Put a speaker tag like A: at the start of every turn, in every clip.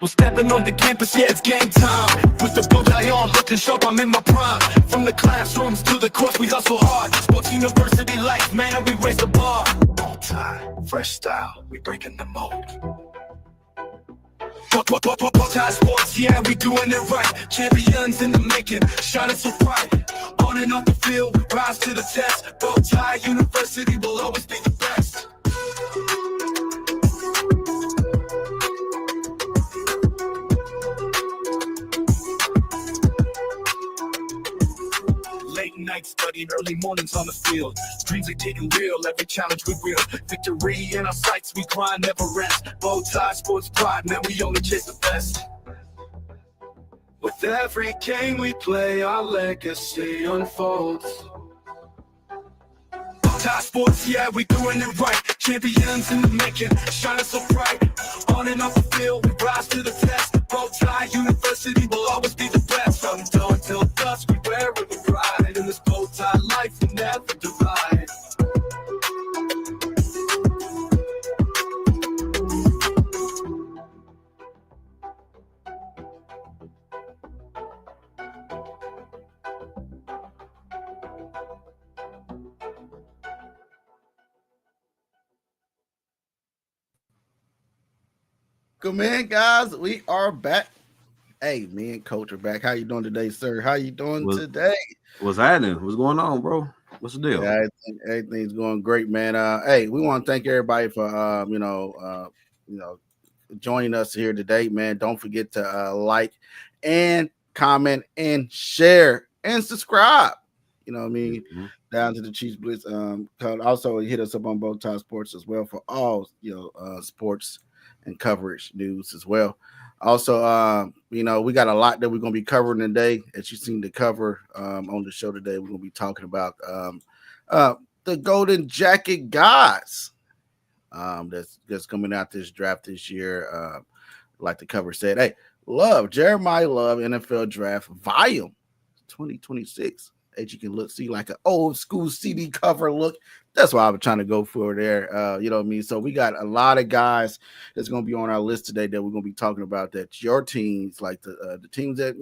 A: We're stepping on the campus, yeah, it's game time. With the BowTie on, looking sharp, I'm in my prime. From the classrooms to the course, we hustle hard. Sports university life, man, we raise the bar. BowTie, fresh style, we breaking the mold. BowTie Sports, yeah, we doing it right. Champions in the making, shining so bright. On and off the field, we rise to the test. BowTie University will always be the best. Late night studying, early mornings on the field. Dreams are getting real, every challenge we real. Victory in our sights, we grind, never rest. BowTie Sports pride, man, we only chase the best. With every game we play, our legacy unfolds. BowTie Sports, yeah, we doing it right. Champions in the making, shining so bright. On and off the field, we rise to the test. BowTie University will always be the best. From dawn till dusk, we wear it with pride. In this BowTie life, we never divide.
B: Good man, guys. We are back. Hey, me and Coach are back. How you doing today, sir? How you doing today?
C: What's happening? What's going on, bro? What's the deal?
B: Yeah, everything's going great, man. Hey, we want to thank everybody for joining us here today, man. Don't forget to like and comment and share and subscribe. You know what I mean? Mm-hmm. Down to the Chiefs Blitz. Also hit us up on BowTie Sports as well for all sports and coverage news as well. Also, we got a lot that we're going to be covering today. As you seem to cover on the show today, we're going to be talking about the Golden Jacket guys that's coming out this draft this year. Like the cover said, hey, Jeremiyah Love NFL Draft Volume 2026. As you can see like an old school CD cover look. That's what I was trying to go for there. You know what I mean? So we got a lot of guys that's going to be on our list today that we're going to be talking about. That your teams, like the teams that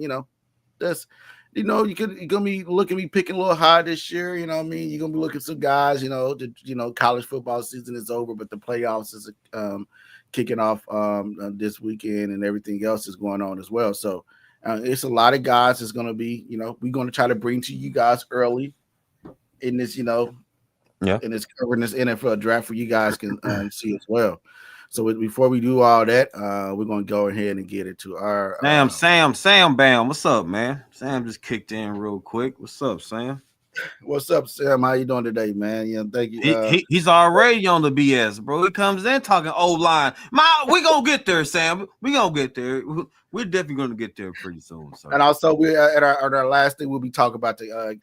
B: that's you're going to be looking at me picking a little high this year. You know what I mean? You're going to be looking at some guys. College football season is over, but the playoffs is kicking off this weekend, and everything else is going on as well. So. It's a lot of guys that's going to be, we're going to try to bring to you guys early in this, in this covering this NFL draft for you guys can see as well. So before we do all that, we're going to go ahead and get into our
C: Sam Bam. What's up, man? Sam just kicked in real quick. What's up, Sam?
B: What's up, Sam? How you doing today, man? Thank you.
C: He's already on the BS, bro. He comes in talking old line. We gonna get there, Sam. We gonna get there. We're definitely gonna get there pretty soon. So.
B: And also, we at our last thing, we'll be talking about the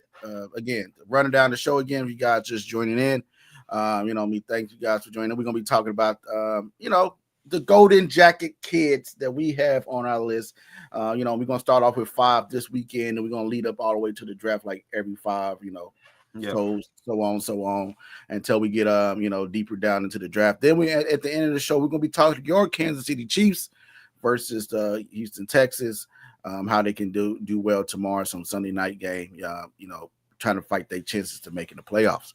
B: again running down the show again. If you guys just joining in, thank you guys for joining. We're gonna be talking about the Golden Jacket kids that we have on our list. We're gonna start off with 5 this weekend, and we're gonna lead up all the way to the draft, like every 5, so on until we get deeper down into the draft. Then we at the end of the show, we're gonna be talking to your Kansas City Chiefs versus the Houston Texans, how they can do well tomorrow, some Sunday night game. Trying to fight their chances to making the playoffs.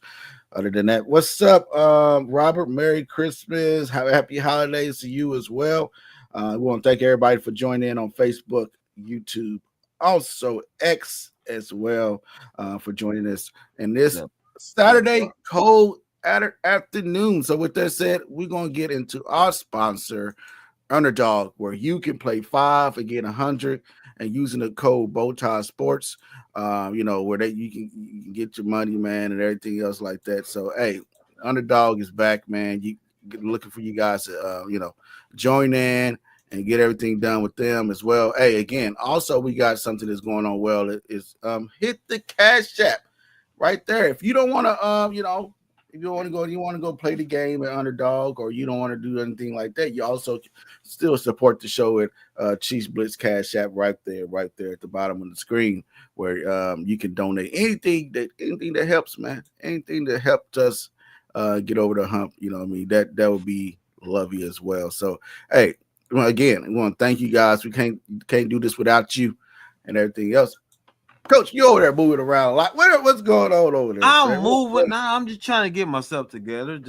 B: Other than that, what's up, Robert? Merry Christmas. Happy holidays to you as well. We want to thank everybody for joining in on Facebook, YouTube, also X as well, for joining us in this Saturday cold afternoon. So with that said, we're going to get into our sponsor, Underdog, where you can play 5 and get 100 and using the code BowTie Sports, where you can get your money, man, and everything else like that. So, hey, Underdog is back, man. You looking for you guys to, join in and get everything done with them as well. Hey, again, also we got something that's going on well. It's hit the Cash App right there. If you don't want to, if you want to go play the game at Underdog, or you don't want to do anything like that, you also still support the show at Chiefs Blitz Cash App right there at the bottom of the screen, where you can donate anything that helps, man. Anything that helps us get over the hump, you know what I mean? That would be lovely as well. So, hey, Well, again, we want to thank you guys. We can't do this without you and everything else. Coach, you over there moving around a lot. What's going on over there?
C: I'm moving now. I'm just trying to get myself together.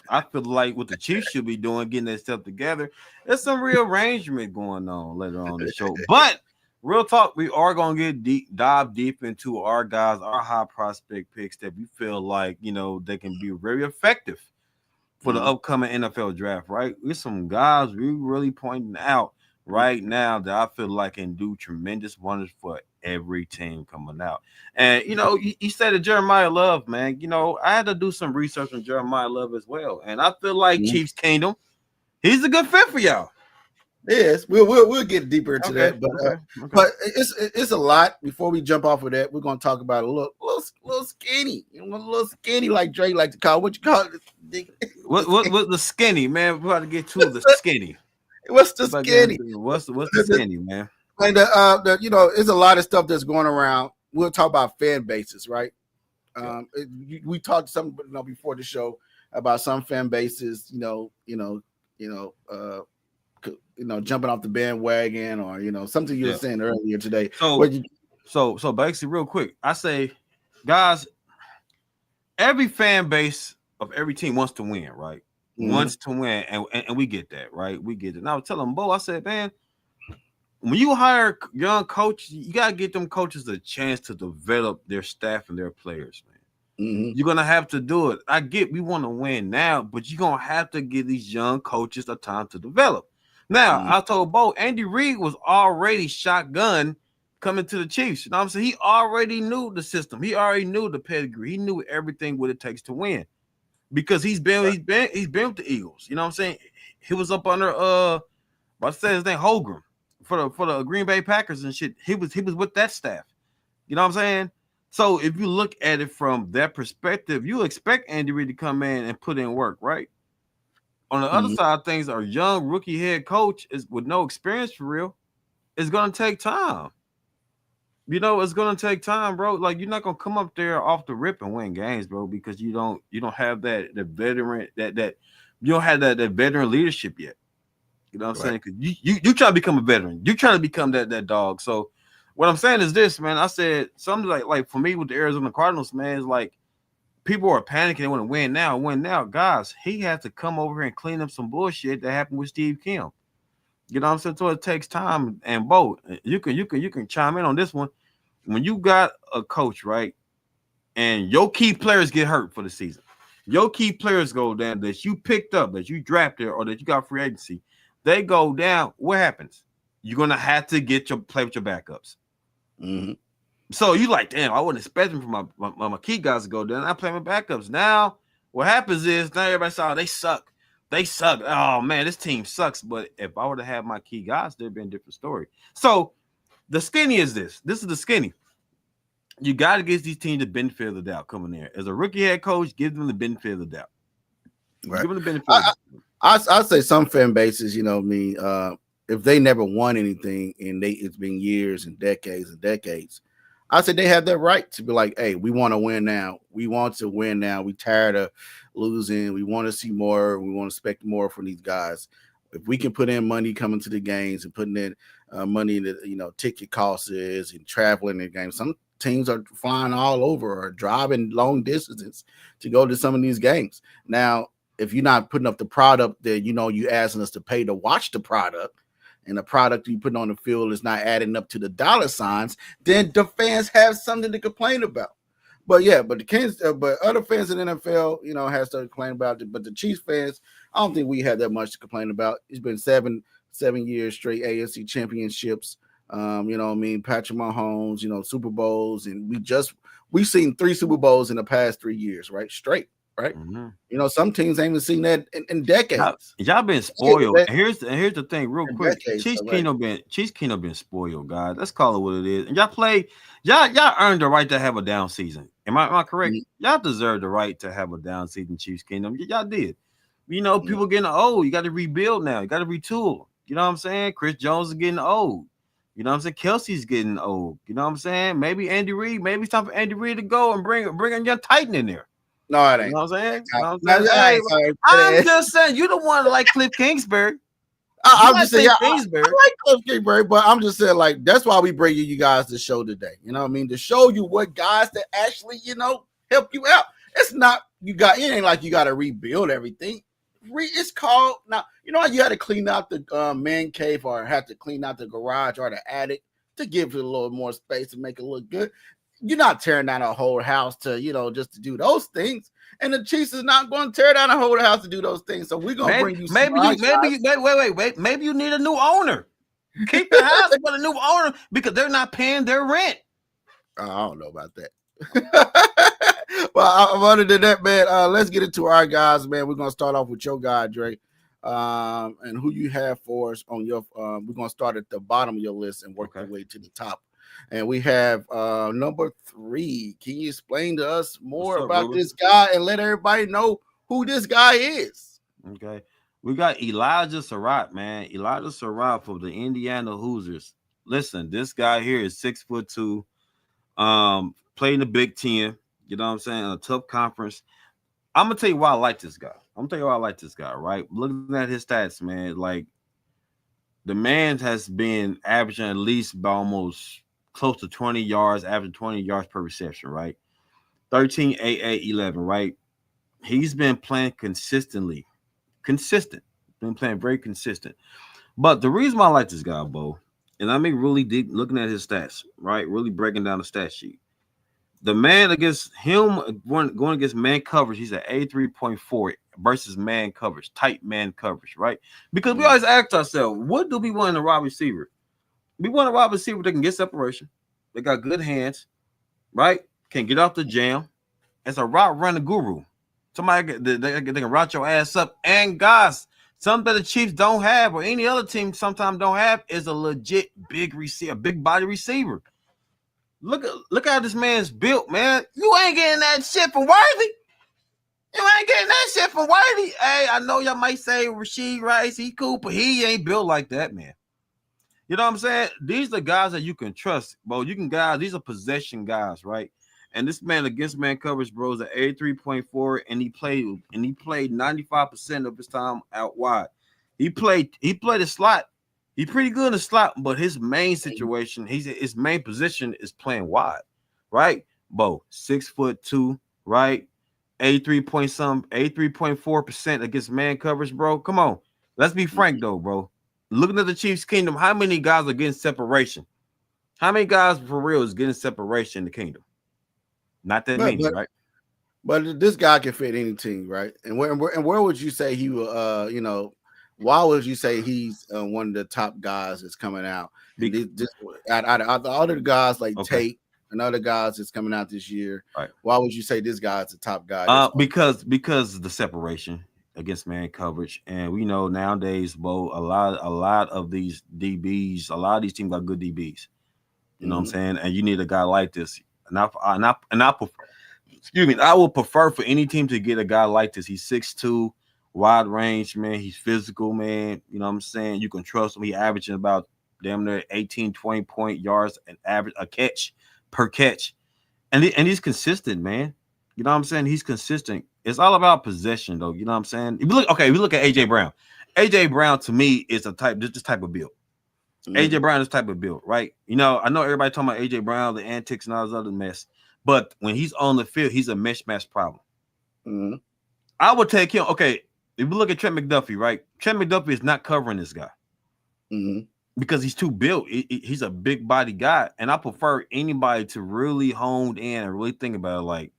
C: I feel like what the Chiefs should be doing, getting their stuff together. There's some rearrangement going on later on the show. But real talk, we are gonna dive deep into our guys, our high prospect picks that we feel like they can be very effective for the upcoming NFL draft. Right, there's some guys we really pointing out right now that I feel like can do tremendous wonders for every team coming out. And you said that Jeremiyah Love, man. I had to do some research on Jeremiyah Love as well, and I feel like Chiefs Kingdom, he's a good fit for y'all.
B: Yes, we'll get deeper into that, but it's a lot. Before we jump off of that, we're gonna talk about a little skinny, a little skinny like Drake like to call. What you call it?
C: What the skinny, man? We're about to get to the skinny.
B: What's the skinny?
C: What's the skinny, man?
B: And there's a lot of stuff that's going around. We'll talk about fan bases, right? We talked some before the show about some fan bases, jumping off the bandwagon, or something you were saying earlier today.
C: So basically, real quick, I say, guys, every fan base of every team wants to win, right? Wants to win, and we get that, right? We get it. And I was telling Bo, I said, man, when you hire young coaches, you gotta get them coaches a chance to develop their staff and their players, man. You're gonna have to do it. I get we want to win now, but you're gonna have to give these young coaches the time to develop. Now, I told Bo, Andy Reid was already shotgun coming to the Chiefs. You know what I'm saying? He already knew the system. He already knew the pedigree. He knew everything what it takes to win. Because he's been with the Eagles. You know what I'm saying? He was up under what's his name, Holgram for the Green Bay Packers and shit. He was with that staff. You know what I'm saying? So if you look at it from that perspective, you expect Andy Reid to come in and put in work, right? On the other side of things, our young rookie head coach is with no experience for real. It's gonna take time. It's gonna take time, bro. Like, you're not gonna come up there off the rip and win games, bro, because you don't have the veteran that you don't have that veteran leadership yet. You know what I'm saying? Because you try to become a veteran, you trying to become that dog. So what I'm saying is this, man. I said something like for me with the Arizona Cardinals, man, is like people are panicking. They want to win now, guys. He has to come over here and clean up some bullshit that happened with Steve Kim. You know what I'm saying? So it takes time. And Bo, you can chime in on this one. When you got a coach, right, and your key players get hurt for the season, your key players go down that you picked up, that you drafted, or that you got free agency, they go down. What happens? You're gonna have to play with your backups. So you like, damn, I wasn't expecting for my key guys to go down. I play my backups. Now what happens is now everybody saw they suck. They suck. Oh man, this team sucks. But if I were to have my key guys, there'd be a different story. So the skinny is this. This is the skinny. You got to give these teams the benefit of the doubt coming there. As a rookie head coach, give them the benefit of the doubt.
B: Right.
C: Give them the benefit.
B: I'd say some fan bases, if they never won anything and it's been years and decades, I said they have that right to be like, hey, we want to win now. We want to win now. We tired of losing. We want to see more. We want to expect more from these guys. If we can put in money coming to the games and putting in money that ticket costs and traveling the games, some teams are flying all over or driving long distances to go to some of these games. Now, if you're not putting up the product that you asking us to pay to watch the product, and the product you put on the field is not adding up to the dollar signs, then the fans have something to complain about. But but other fans in the NFL, has to complain about it. But the Chiefs fans, I don't think we have that much to complain about. It's been seven years straight AFC championships. Patrick Mahomes, Super Bowls, and we've seen 3 Super Bowls in the past 3 years, right? Straight. Right, some teams ain't even seen that in decades.
C: Y'all been spoiled. And here's the thing, real quick. Chiefs Kingdom been spoiled, guys. Let's call it what it is. And y'all earned the right to have a down season. Am I correct? Y'all deserve the right to have a down season, Chiefs Kingdom. Y'all did. People getting old. You got to rebuild now. You got to retool. You know what I'm saying? Chris Jones is getting old. You know what I'm saying? Kelsey's getting old. You know what I'm saying? Maybe Andy Reid. Maybe it's time for Andy Reid to go and bring a young Titan in there.
B: No, it ain't.
C: You know what I'm saying? I'm just saying, you the one like Cliff Kingsbury.
B: I'm just saying, I
C: Kingsbury.
B: like Cliff Kingsbury, but I'm just saying, like, that's why we bring you guys the show today. You know what I mean? To show you what guys that actually, help you out. It's not it ain't like you got to rebuild everything. It's called now. You know how you had to clean out the man cave or had to clean out the garage or the attic to give it a little more space to make it look good. You're not tearing down a whole house to, just to do those things. And the Chiefs is not going to tear down a whole house to do those things. So we're going to bring you
C: wait. Maybe you need a new owner. Keep the house with a new owner because they're not paying their rent.
B: I don't know about that. Well, other than that, man, let's get into our guys, man. We're going to start off with your guy, Dre. And who you have for us on your we're going to start at the bottom of your list and work our way to the top. And we have number 3. Can you explain to us more about this guy and let everybody know who this guy is?
C: Okay. We got Elijah Surratt, man. Elijah Surratt for the Indiana Hoosiers. Listen, this guy here is 6'2", played in the Big Ten, you know what I'm saying, a tough conference. I'm going to tell you why I like this guy. Right? Looking at his stats, man, like the man has been averaging at least by almost close to 20 yards, averaging 20 yards per reception, right? 13, 8, 8, 11, right? He's been playing consistent. Been playing very consistent. But the reason why I like this guy, Bo, and I mean really deep looking at his stats, right? Really breaking down the stat sheet. The man against him going against man coverage, he's at 83.4 versus man coverage, tight man coverage, right? Because we always ask ourselves, what do we want in a wide receiver? We want a wide receiver that can get separation. They got good hands, right? Can get off the jam. It's a route running guru. Somebody they can route your ass up. And guys, something that the Chiefs don't have or any other team sometimes don't have is a legit big receiver, big body receiver. Look how this man's built, man. You ain't getting that shit from Worthy. Hey, I know y'all might say Rashid Rice, he cool, but he ain't built like that, man. You know what I'm saying? These are guys that you can trust, bro. These are possession guys, right? And this man against man coverage, bro, is at 83.4, and he played 95% of his time out wide. He played a slot. He's pretty good in the slot, but his main situation, his main position is playing wide, right? Bo, 6'2", right? 83.4% against man coverage, bro. Come on. Let's be frank though, bro. Looking at the Chiefs kingdom, how many guys are getting separation? How many guys for real is getting separation in the kingdom? Not that many, right?
B: But this guy can fit any team, right? And where would you say he will? Why would you say he's one of the top guys that's coming out? Out of all the guys like Tate and other guys that's coming out this year, right? Why would you say this guy's the top guy?
C: Because of the separation against man coverage, and we know nowadays, Bo, a lot of these DBs, a lot of these teams got good DBs. You know what I'm saying? And you need a guy like this. And I will prefer for any team to get a guy like this. He's 6'2", wide range, man. He's physical, man. You know what I'm saying? You can trust him. He's averaging about damn near 18, 20 point yards and average a catch per catch. And he's consistent, man. You know what I'm saying? He's consistent. It's all about possession, though. You know what I'm saying? If you look at AJ Brown. AJ Brown to me is this type of build. AJ Brown is type of build, right? You know, I know everybody talking about AJ Brown, the antics and all this other mess, but when he's on the field, he's a mismatch problem. I would take him. Okay, if you look at Trent McDuffie, right? Trent McDuffie is not covering this guy because he's too built. He's a big body guy, and I prefer anybody to really hone in and really think about it. Like,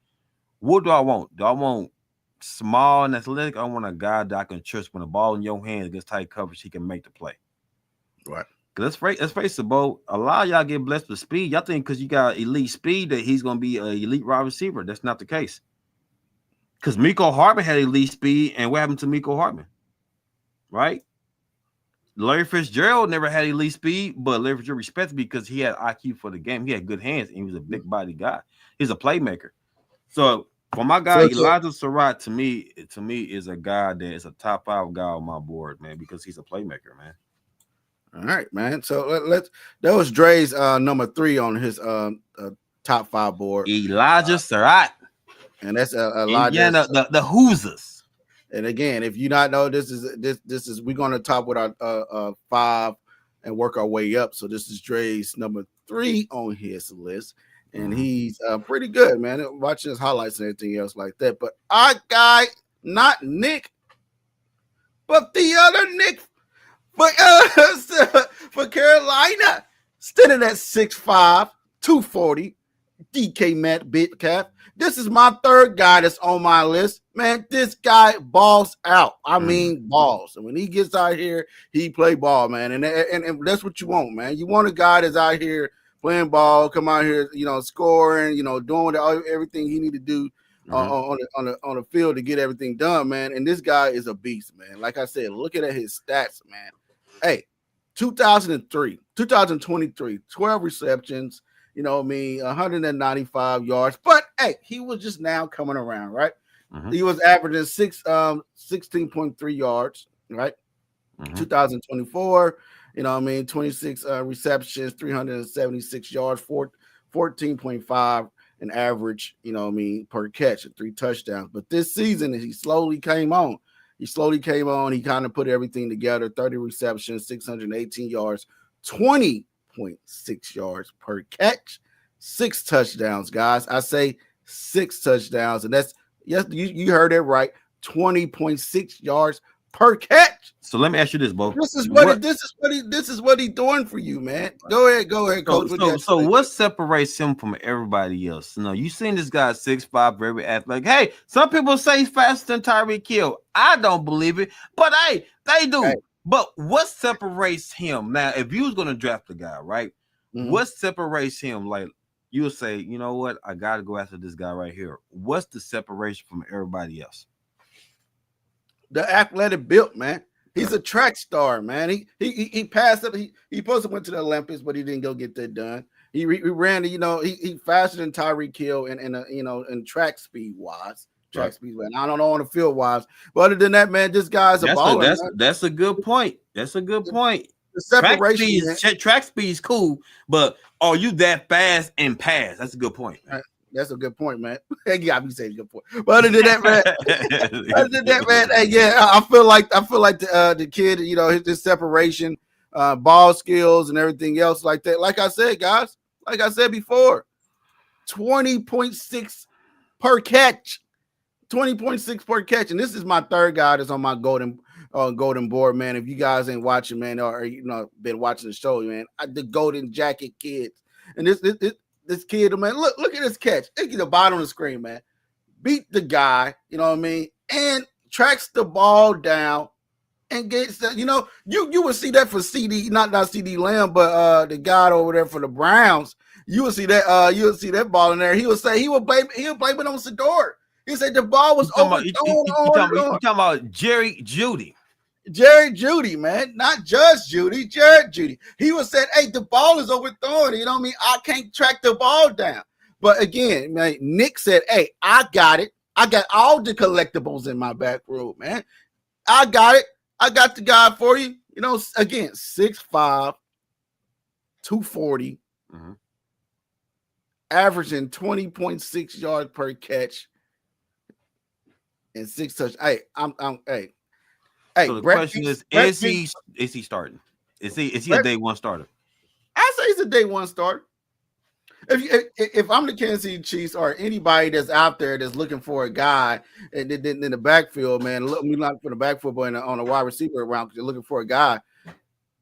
C: what do I want? Do I want small and athletic? I want a guy that I can trust when the ball in your hands against tight coverage, he can make the play.
B: Right.
C: Let's face it, Bo. A lot of y'all get blessed with speed. Y'all think because you got elite speed that he's going to be an elite wide receiver. That's not the case. Because Mecole Hardman had elite speed, and what happened to Mecole Hardman? Right? Larry Fitzgerald never had elite speed, but Larry Fitzgerald respected because he had IQ for the game. He had good hands, and he was a big body guy. He's a playmaker. So for my guy, Elijah Surratt, to me is a guy that is a top 5 guy on my board, man, because he's a playmaker, man.
B: All right, man. So that was Dre's number 3 on his top 5 board.
C: Elijah Surratt.
B: And that's Elijah.
C: Yeah, the Hoosiers.
B: And again, if you not know, this is we're gonna top with our 5 and work our way up. So this is Dre's number 3 on his list, and he's pretty good, man. Watching his highlights and everything else like that. But our guy, not Nick, but the other Nick for Carolina, standing at 6'5", 240, DK Metcalf. This is my 3rd guy that's on my list. Man, this guy balls out. I mean balls. And when he gets out here, he play ball, man. And that's what you want, man. You want a guy that's out here playing ball, come out here, scoring, doing everything he need to do on the field to get everything done, man. And this guy is a beast, man. Like I said, looking at his stats, man. Hey, 2023, 12 receptions, 195 yards. But hey, he was just now coming around, right? He was averaging 16.3 yards, right? 2024, 26 receptions, 376 yards, 14.5 an average, per catch and 3 touchdowns. But this season, he slowly came on. He kind of put everything together. 30 receptions, 618 yards, 20.6 yards per catch, 6 touchdowns, guys. I say 6 touchdowns, and that's, yes, you heard it right, 20.6 yards per catch.
C: So let me ask you this, Bo.
B: This is what he's doing for you, man. Go ahead, coach.
C: So what separates him from everybody else? You seen this guy 6'5", very athletic. Hey, some people say he's faster than Tyreek Hill. I don't believe it, but hey, they do. Hey. But what separates him now? If you was gonna draft the guy, right? What separates him? Like you'll say, you know what? I gotta go after this guy right here. What's the separation from everybody else?
B: The athletic build, man. He's a track star, man. He passed up. He supposed to went to the Olympics, but he didn't go get that done. He ran, he faster than Tyreek Hill and track speed wise. I don't know on the field wise, but other than that, man, this guy's a baller.
C: That's a good point. That's a good point.
B: The separation,
C: track speed is cool, but are you that fast and pass? That's a good point.
B: That's a good point, man. You got me saying good point. But other than that, man, hey, yeah, I feel like the kid, his separation, ball skills, and everything else like that. Like I said, guys, like I said before, 20.6 per catch. 20.6 per catch, and this is my 3rd guy that's on my golden board, man. If you guys ain't watching, man, or been watching the show, man, the Golden Jacket kids, and this kid, man, look at this catch. Look at the bottom of the screen, man. Beat the guy, and tracks the ball down and gets the, you would see that for CD, not CD Lamb, but the guy over there for the Browns. You would see that ball in there. He would say he'll blame it on Sedor. He said the ball was overthrown. You
C: talking about Jerry Jeudy,
B: man, not Judge Judy, Jared Judy. He was said, hey, the ball is overthrown. I can't track the ball down. But again, man, Nick said, hey, I got it. I got all the collectibles in my back room, man. I got it. I got the guy for you. Again, 6'5", 240, averaging 20.6 yards per catch. And 6 touch. Hey, I'm. Hey.
C: So the question is he starting? Is he a day one starter?
B: I say he's a day one starter. If I'm the Kansas City Chiefs or anybody that's out there that's looking for a guy in the backfield, man, me not for the backfield, but on a wide receiver around because you're looking for a guy.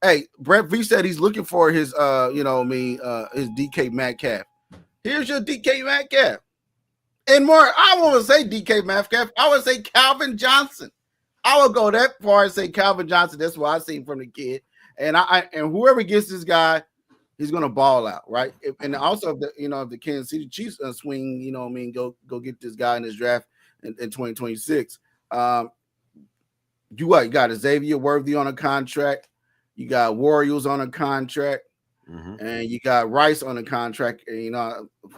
B: Hey, Brett V said he's looking for his his DK Metcalf. Here's your DK Metcalf. And more, I want to say DK Metcalf. I would say Calvin Johnson. I would go that far and say Calvin Johnson. That's what I seen from the kid. And and whoever gets this guy, he's gonna ball out, right? And also, if the Kansas City Chiefs swing, go get this guy in this draft in 2026. You got Xavier Worthy on a contract. You got Warriors on a contract. And you got Rice on a contract. And,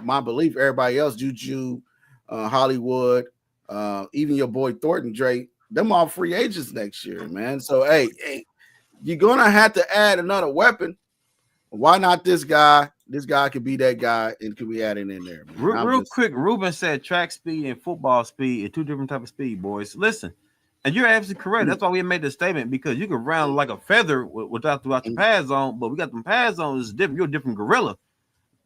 B: my belief, everybody else, Juju, Hollywood, even your boy Thornton Drake, them all free agents next year, man. So, hey, you're going to have to add another weapon. Why not this guy? This guy could be that guy and could be added in there.
C: Real quick, Ruben said track speed and football speed are 2 different types of speed, boys. Listen, And you're absolutely correct. That's why we made the statement, because you can run like a feather without throughout the pads on, but we got them pads on. It's different. You're a different gorilla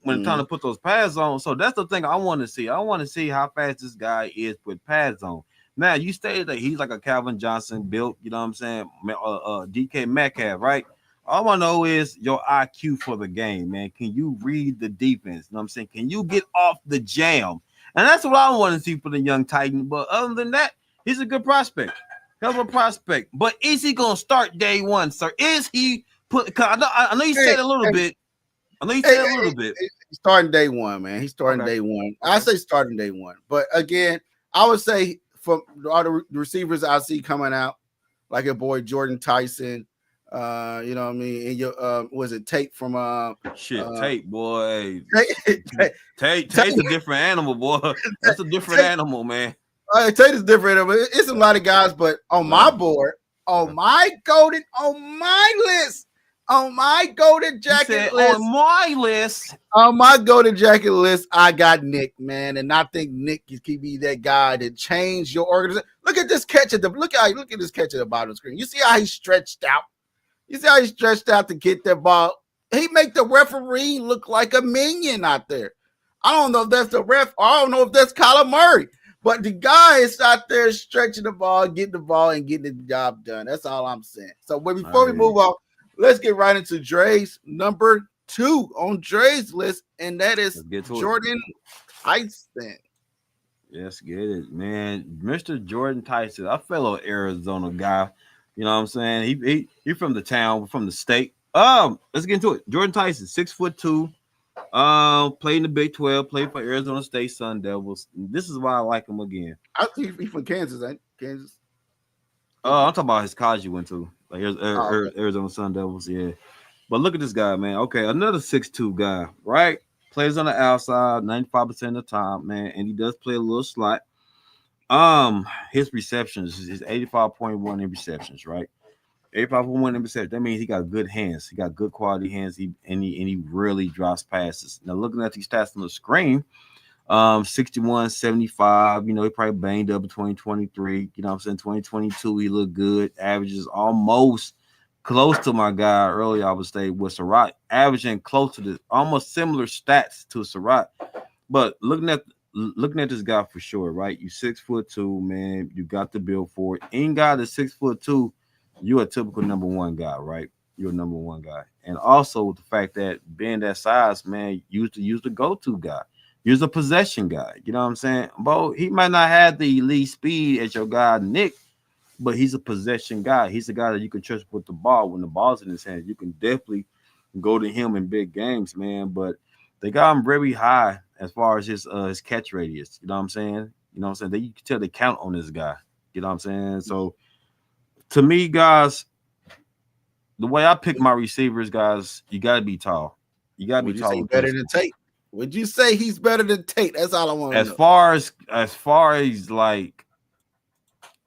C: when it's time to put those pads on. So that's the thing I want to see. I want to see how fast this guy is with pads on. Now, you stated that he's like a Calvin Johnson built, you know what I'm saying? DK Metcalf, right? All I want to know is your IQ for the game, man. Can you read the defense? You know what I'm saying? Can you get off the jam? And that's what I want to see for the young Titan. But other than that, he's a good prospect. Hell of a prospect. But is he going to start day one, sir? Is he I know you said a little bit. I know you said a little bit.
B: He's starting day one, man. He's starting day one. I say starting day one. But again, I would say from all the receivers I see coming out, like your boy Jordan Tyson, you know what I mean? And your was it Tate from
C: Tate, boy. Tate's a different animal, boy. That's a different animal, man.
B: Tate is different. It's a lot of guys, but on my board, on my golden jacket list, on my golden jacket list, I got Nick, man, and I think Nick can be that guy that change your organization. Look at this catch at this catch at the bottom of the screen. You see how he stretched out? You see how he stretched out to get that ball? He make the referee look like a minion out there. I don't know if that's the ref. I don't know if that's Kyler Murray. But the guy is out there stretching the ball, getting the ball, and getting the job done. That's all I'm saying. So before we move on, let's get right into Dre's number 2 on Dre's list, and that is Jordan Tyson.
C: Yes, get it, man. Mr. Jordan Tyson, a fellow Arizona guy. You know what I'm saying? He from the town, from the state. Let's get into it. Jordan Tyson, 6'2". Played in the Big 12, played for Arizona State Sun Devils. This is why I like him again.
B: I think he's from Kansas, ain't Kansas?
C: I'm talking about his college he went to, like Arizona Sun Devils, yeah. But look at this guy, man. Okay, another 6'2" guy, right? Plays on the outside 95% of the time, man, and he does play a little slot. His receptions is 85.1 in receptions, right? 85.1 in receptions. That means he got good hands. He got good quality hands. He really drops passes. Now looking at these stats on the screen, 61, 75. You know, he probably banged up in 2023. You know what I'm saying? 2022, he looked good. Averages almost close to my guy earlier, I would say, with Surratt, averaging close to this, almost similar stats to Surratt. But looking at this guy for sure, right? You 6'2", man. You got the build for it. Any guy that's 6'2", you're a typical number one guy, right? You're a number one guy. And also with the fact that being that size, man, use the go-to guy. Use a possession guy. You know what I'm saying? Bo, he might not have the elite speed as your guy, Nick, but he's a possession guy. He's a guy that you can trust with the ball. When the ball's in his hands, you can definitely go to him in big games, man. But they got him very high as far as his catch radius. You know what I'm saying? You know what I'm saying? You can tell they count on this guy. You know what I'm saying? So to me, guys, the way I pick my receivers, guys, you got to be tall. You got to be tall.
B: Better than Tate? Would you say he's better than Tate? That's all I want to know.
C: As far as like,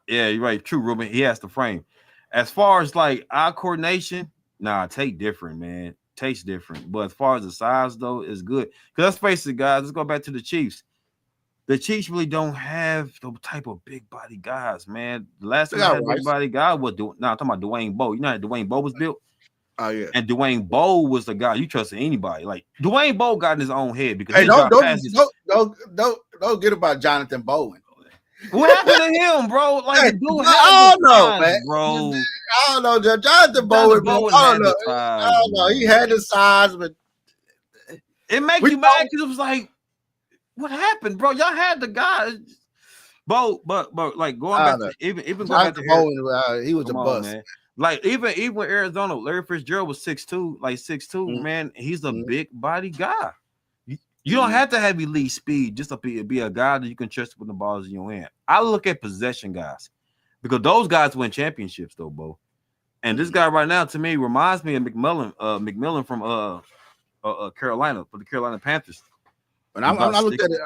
C: yeah, you're right. True, Ruben. He has the frame. As far as like eye coordination, nah, Tate different, man. Tate's different. But as far as the size, though, is good. Because let's face it, guys. Let's go back to the Chiefs. The Chiefs really don't have the type of big body guys, man. The last time they had a big body guy was I'm talking about Dwayne Bowe. You know how Dwayne Bowe was built?
B: Oh yeah.
C: And Dwayne Bowe was the guy you trusted anybody. Like Dwayne Bowe got in his own head because
B: don't get about Jonathan Bowen.
C: What happened to him, bro? Like
B: I don't know, man. Bro. I don't know, Jonathan Bowen. I don't know. He had the size, but
C: it makes you mad because it was like, what happened, bro? Y'all had the guys, Bo, but like going back to even going back to
B: Bowen, he was a bust.
C: Man. Like even Arizona, Larry Fitzgerald was 6'2", like 6'2", man. He's a big body guy. You don't have to have elite speed just to be a guy that you can trust with the balls in your hand. I look at possession guys because those guys win championships, though, Bo. And this guy right now, to me, reminds me of McMillan from Carolina for the Carolina Panthers.
B: But I looked at it.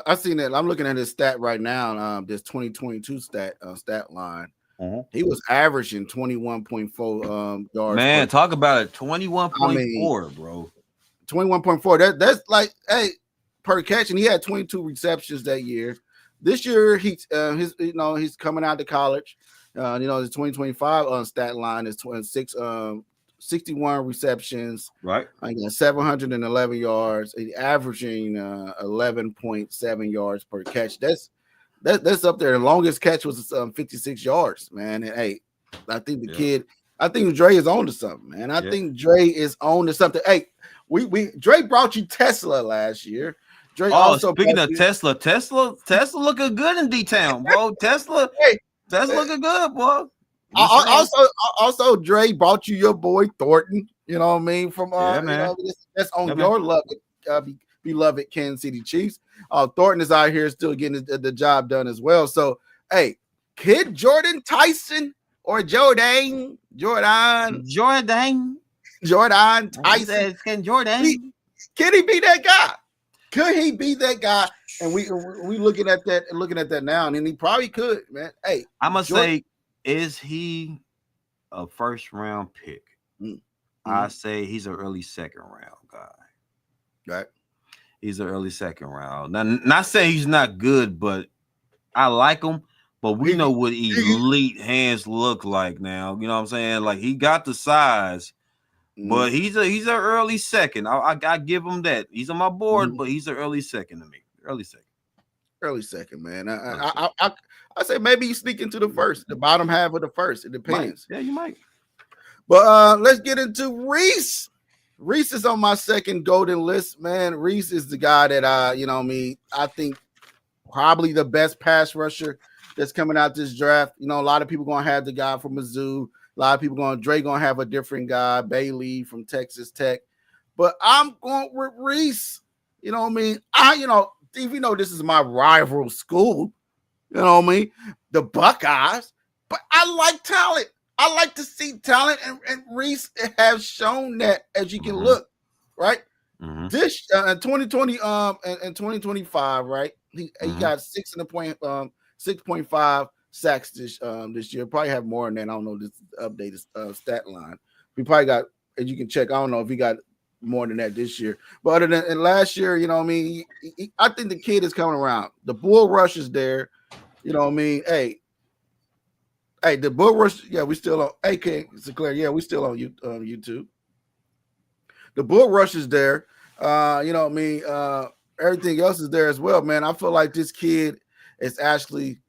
B: I seen that. I'm looking at his stat right now. This 2022 stat line. He was averaging 21.4 yards.
C: Man, talk about it. 21.4, bro.
B: 21.4. That's like, hey, per catch, and he had 22 receptions that year. This year, he's coming out to college. The 2025 stat line is 61 receptions,
C: right?
B: 711 yards, averaging 11.7 yards per catch. That's up there. The longest catch was 56 yards, man. And hey, I think I think Dre is on to something, man. I think Dre is on to something. Hey, Dre brought you Tesla last year. Dre
C: speaking of Tesla looking good in D-Town, bro. Tesla looking good, boy.
B: Also, Dre brought you your boy Thornton. You know what I mean? From that's on your beloved Kansas City Chiefs. Thornton is out here still getting the job done as well. So, hey, kid Jordan Tyson or Jordan Tyson. Can he be that guy? Could he be that guy? And we looking at that now, and he probably could, man. Hey,
C: I'm gonna say, is he a first round pick? Mm-hmm. I say he's an early second round guy.
B: Right.
C: He's an early second round. Now, not saying he's not good, but I like him. But we know what elite hands look like now. You know what I'm saying? Like, he got the size, but he's an early second. I give him that. He's on my board, but he's an early second to me. Early second, man. I say maybe you sneak into the first, the bottom half of the first. It depends. Yeah, you might.
B: But let's get into Reese. Reese is on my second golden list, man. Reese is the guy that I think probably the best pass rusher that's coming out this draft. A lot of people gonna have the guy from Mizzou. A lot of people Dre gonna have a different guy, Bailey from Texas Tech. But I'm going with Reese. You know what I mean? Even though this is my rival school, you know what I mean? The Buckeyes, but I like talent. I like to see talent, and Reese has shown that, as you can look, right? Mm-hmm. This 2020 and 2025, right? He got 6.5 sacks this year. Probably have more than that. I don't know this updated stat line. We probably got, as you can check. I don't know if he got more than that this year, but other than last year, you know what I mean. I think the kid is coming around. The bull rush is there. You know what I mean. Hey, the bull rush. Yeah, we still on. AK Sinclair. Yeah, we still on YouTube. The bull rush is there. You know what I mean. Everything else is there as well, man. I feel like this kid is actually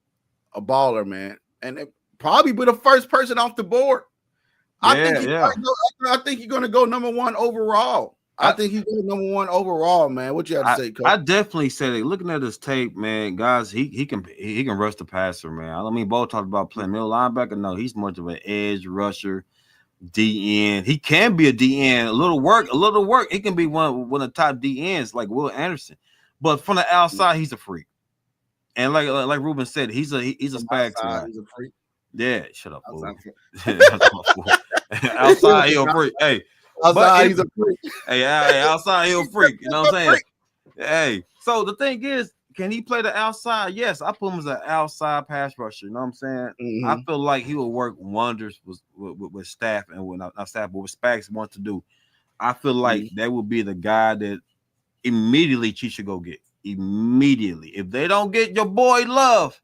B: a baller, man, and it probably be the first person off the board. I think he's going to go number one overall. I think he's going number one overall, man. What you have to say, Coach?
C: I definitely say that. Looking at his tape, man, guys, he can rush the passer, man. I mean, Bo talked about playing middle linebacker. No, he's much of an edge rusher, DN. He can be a DN. A little work. He can be one of the top DNs like Will Anderson. But from the outside, he's a freak. And like Ruben said, he's a spag guy. He's a freak. Yeah, shut up, fool. Outside, he's a freak. Hey, outside, he's a freak. Hey, outside, he's a freak. You know what I'm saying? Hey, so the thing is, can he play the outside? Yes, I put him as an outside pass rusher. You know what I'm saying? Mm-hmm. I feel like he will work wonders with staff and with not staff, but what Spags wants to do. I feel like that would be the guy that immediately Chiefs should go get. Immediately, if they don't get your boy Love,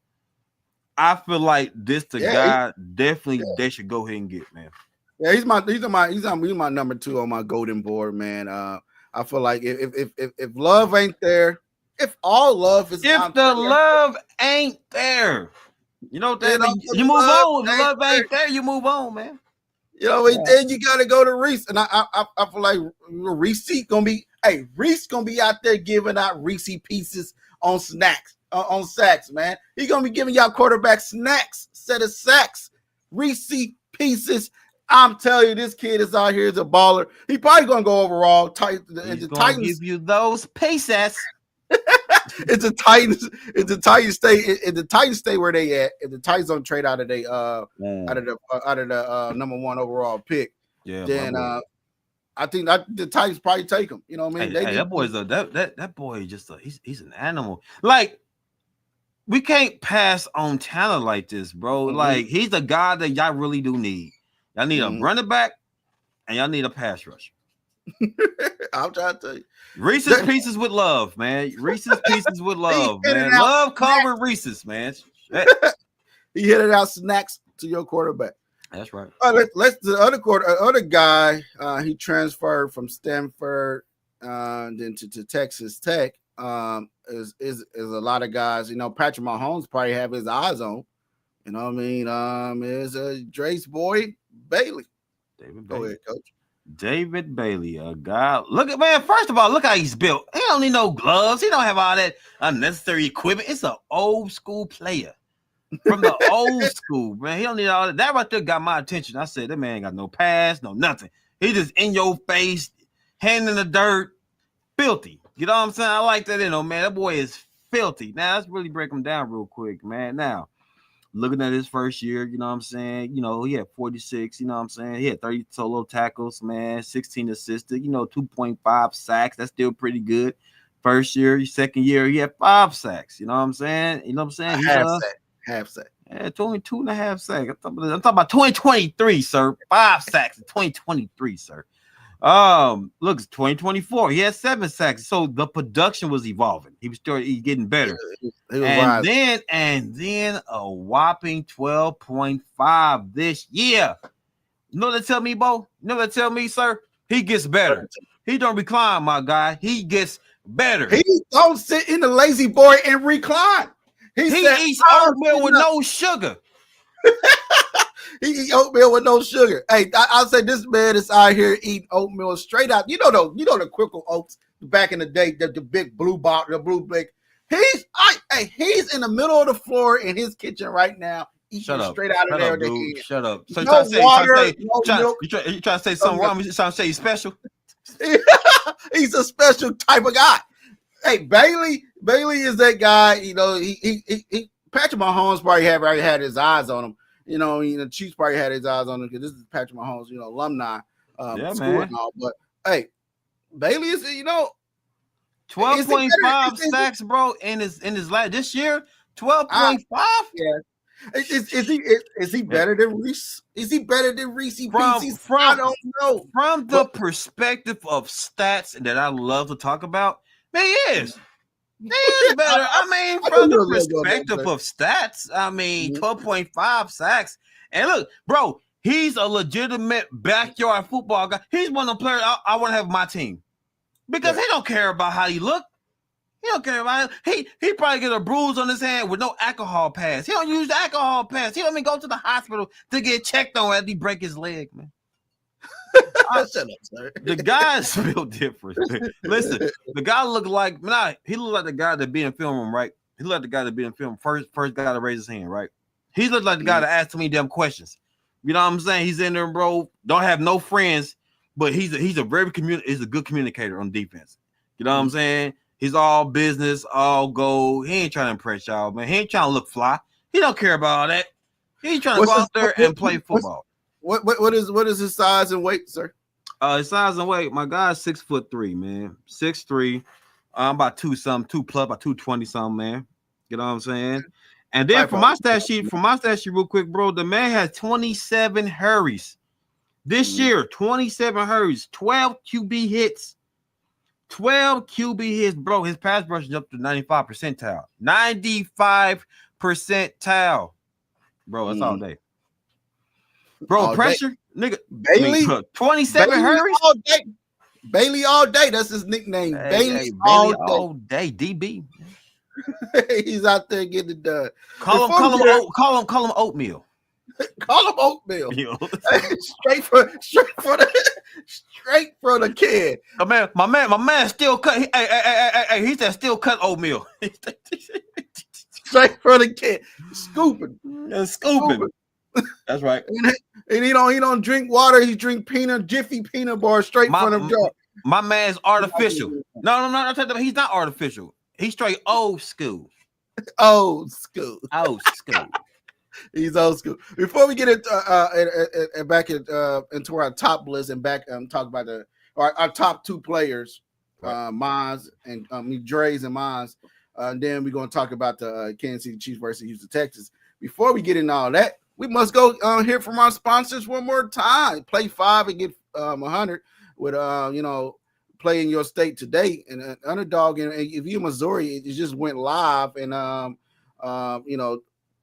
C: I feel like this the guy definitely they should go ahead and get, man.
B: Yeah, he's my number 2 on my golden board, man. I feel like if Love ain't there, if all Love is
C: love ain't there, you know what that means? You move on. The love ain't there, you move on, man.
B: You know, and then you gotta go to Reese, and I feel like Reese gonna be out there giving out Reese pieces on snacks. On sacks, man. He's gonna be giving y'all quarterback snacks, set of sacks, Reese pieces. I'm telling you, this kid is out here as a baller. He probably gonna go overall.
C: He's gonna give you those pieces.
B: It's the Titans. It's the Titans stay where they at. If the Titans don't trade out of the number 1 overall pick, then I think the Titans probably take him. You know what I mean?
C: That boy's that boy just he's an animal. Like, we can't pass on talent like this, bro. Mm-hmm. Like, he's a guy that y'all really do need. Y'all need a running back, and y'all need a pass rusher.
B: I'm trying to tell you.
C: Reese's Pieces with Love, man. Reese's Pieces with Love, man. Love covered Reese's, man.
B: He hit it out snacks to your quarterback.
C: That's right.
B: All right, let's the other guy. He transferred from Stanford then to Texas Tech. Is a lot of guys. You know, Patrick Mahomes probably have his eyes on. You know what I mean? Is Dre's boy Bailey.
C: David
B: Go
C: Bailey.
B: ahead, coach.
C: David Bailey, a guy. Look at, man. First of all, look how he's built. He don't need no gloves. He don't have all that unnecessary equipment. It's an old school player from the old school, man. He don't need all that. That right there got my attention. I said, that man ain't got no pass, no nothing. He just in your face, hand in the dirt, filthy. You know what I'm saying? I like that, man. That boy is filthy. Now, let's really break him down real quick, man. Now, looking at his first year, you know what I'm saying? You know, he had 46, you know what I'm saying? He had 30 solo tackles, man, 16 assisted, 2.5 sacks. That's still pretty good. First year, second year, he had 5 sacks. You know what I'm saying? You know what I'm saying?
B: Half sack.
C: Yeah, 2.5 sacks. I'm talking about 2023, sir. 5 sacks in 2023, sir. Look, it's 2024. He had 7 sacks. So the production was evolving. He was getting better. And then a whopping 12.5 this year. You know what they tell me, Bo? You know what they tell me, sir? He gets better. He don't recline, my guy. He gets better.
B: He don't sit in the lazy boy and recline. He
C: eats oatmeal with no sugar.
B: He eat oatmeal with no sugar. Hey, I'll say this man is out here eating oatmeal straight out. You know the Quaker Oats back in the day, the big blue box, the blue big. He's in the middle of the floor in his kitchen right now, eating straight out of there.
C: Shut up. So
B: no water, no milk.
C: You trying to say something wrong? You trying to say he's special?
B: He's a special type of guy. Hey, Bailey is that guy. He Patrick Mahomes probably already had his eyes on him. Chiefs probably had his eyes on him because this is Patrick Mahomes, alumni school and all. But hey, Bailey is
C: 12.5 sacks, bro, in his last this year. 12.5.
B: Yeah. Is he better than Reese? Is he better than Reese? I don't know.
C: From the perspective of stats that I love to talk about, man, he is. He is better. I mean, from the perspective of stats, 12.5 sacks. And look, bro, he's a legitimate backyard football guy. He's one of the players I want to have on my team because he don't care about how he look. He don't care about it. He probably get a bruise on his hand with no alcohol pass. He don't use the alcohol pass. He don't even go to the hospital to get checked on after he break his leg, man.
B: Shut up, sir.
C: The guy's built different. Listen, the guy looked like he looked like the guy that be in film room, right? He looked like the guy that be in film first guy to raise his hand, right? He looked like the guy that asked me them questions. You know what I'm saying? He's in there, bro. Don't have no friends, but he's a good communicator on defense. You know what I'm saying? He's all business, all gold. He ain't trying to impress y'all, man. He ain't trying to look fly. He don't care about all that. He's trying to go out there and play football.
B: What is his size and weight, sir?
C: His size and weight. My guy's 6'3", man. 6'3". I'm about 2 plus, about 220 something, man. You know what I'm saying? And then for my stat sheet, real quick, bro, the man has 27 hurries this year. 27 hurries, 12 QB hits. 12 QB hits, bro. His pass rush is up to 95 percentile. 95 percentile. Bro, that's all day. Bro, all pressure, day. Nigga.
B: Bailey,
C: 27 hurries.
B: All day. Bailey all day. That's his nickname. Bailey all day.
C: DB.
B: He's out there getting it done.
C: Call him oatmeal.
B: Call him oatmeal. straight for the kid.
C: My man still cut. Hey, he said still cut oatmeal.
B: Straight for the kid. Scooping. That's right. And he don't drink water. He drink Jiffy peanut bar straight from the jar.
C: My man's artificial. No. He's not artificial. He's straight old school.
B: Old school. He's old school. Before we get into our top list and talk about our top 2 players, Mons and Dre's and Mons, and then we're going to talk about the Kansas City Chiefs versus Houston Texans. Before we get into all that, we must go hear from our sponsors one more time. Play 5 and get 100 with play in your state today. And Underdog, and if you're Missouri, it just went live, and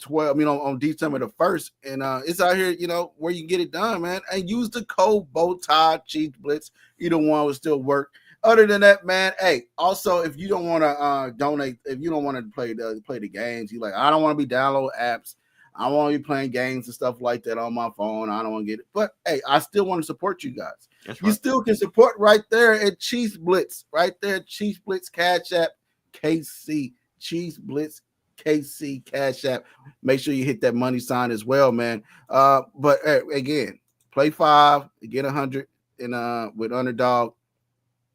B: 12, on December the 1st. And it's out here, where you get it done, man. And use the code BowTie Chiefs Blitz. Either one will still work. Other than that, man, hey, also, if you don't want to donate, if you don't want to play the games, you like, I don't want to be downloading apps. I want to be playing games and stuff like that on my phone. I don't want to get it. But, hey, I still want to support you guys. That's right. You still can support right there at Chiefs Blitz. Right there, Chiefs Blitz Cash App KC. Chiefs Blitz KC Cash App. Make sure you hit that money sign as well, man. But, again, play 5, get 100 with Underdog.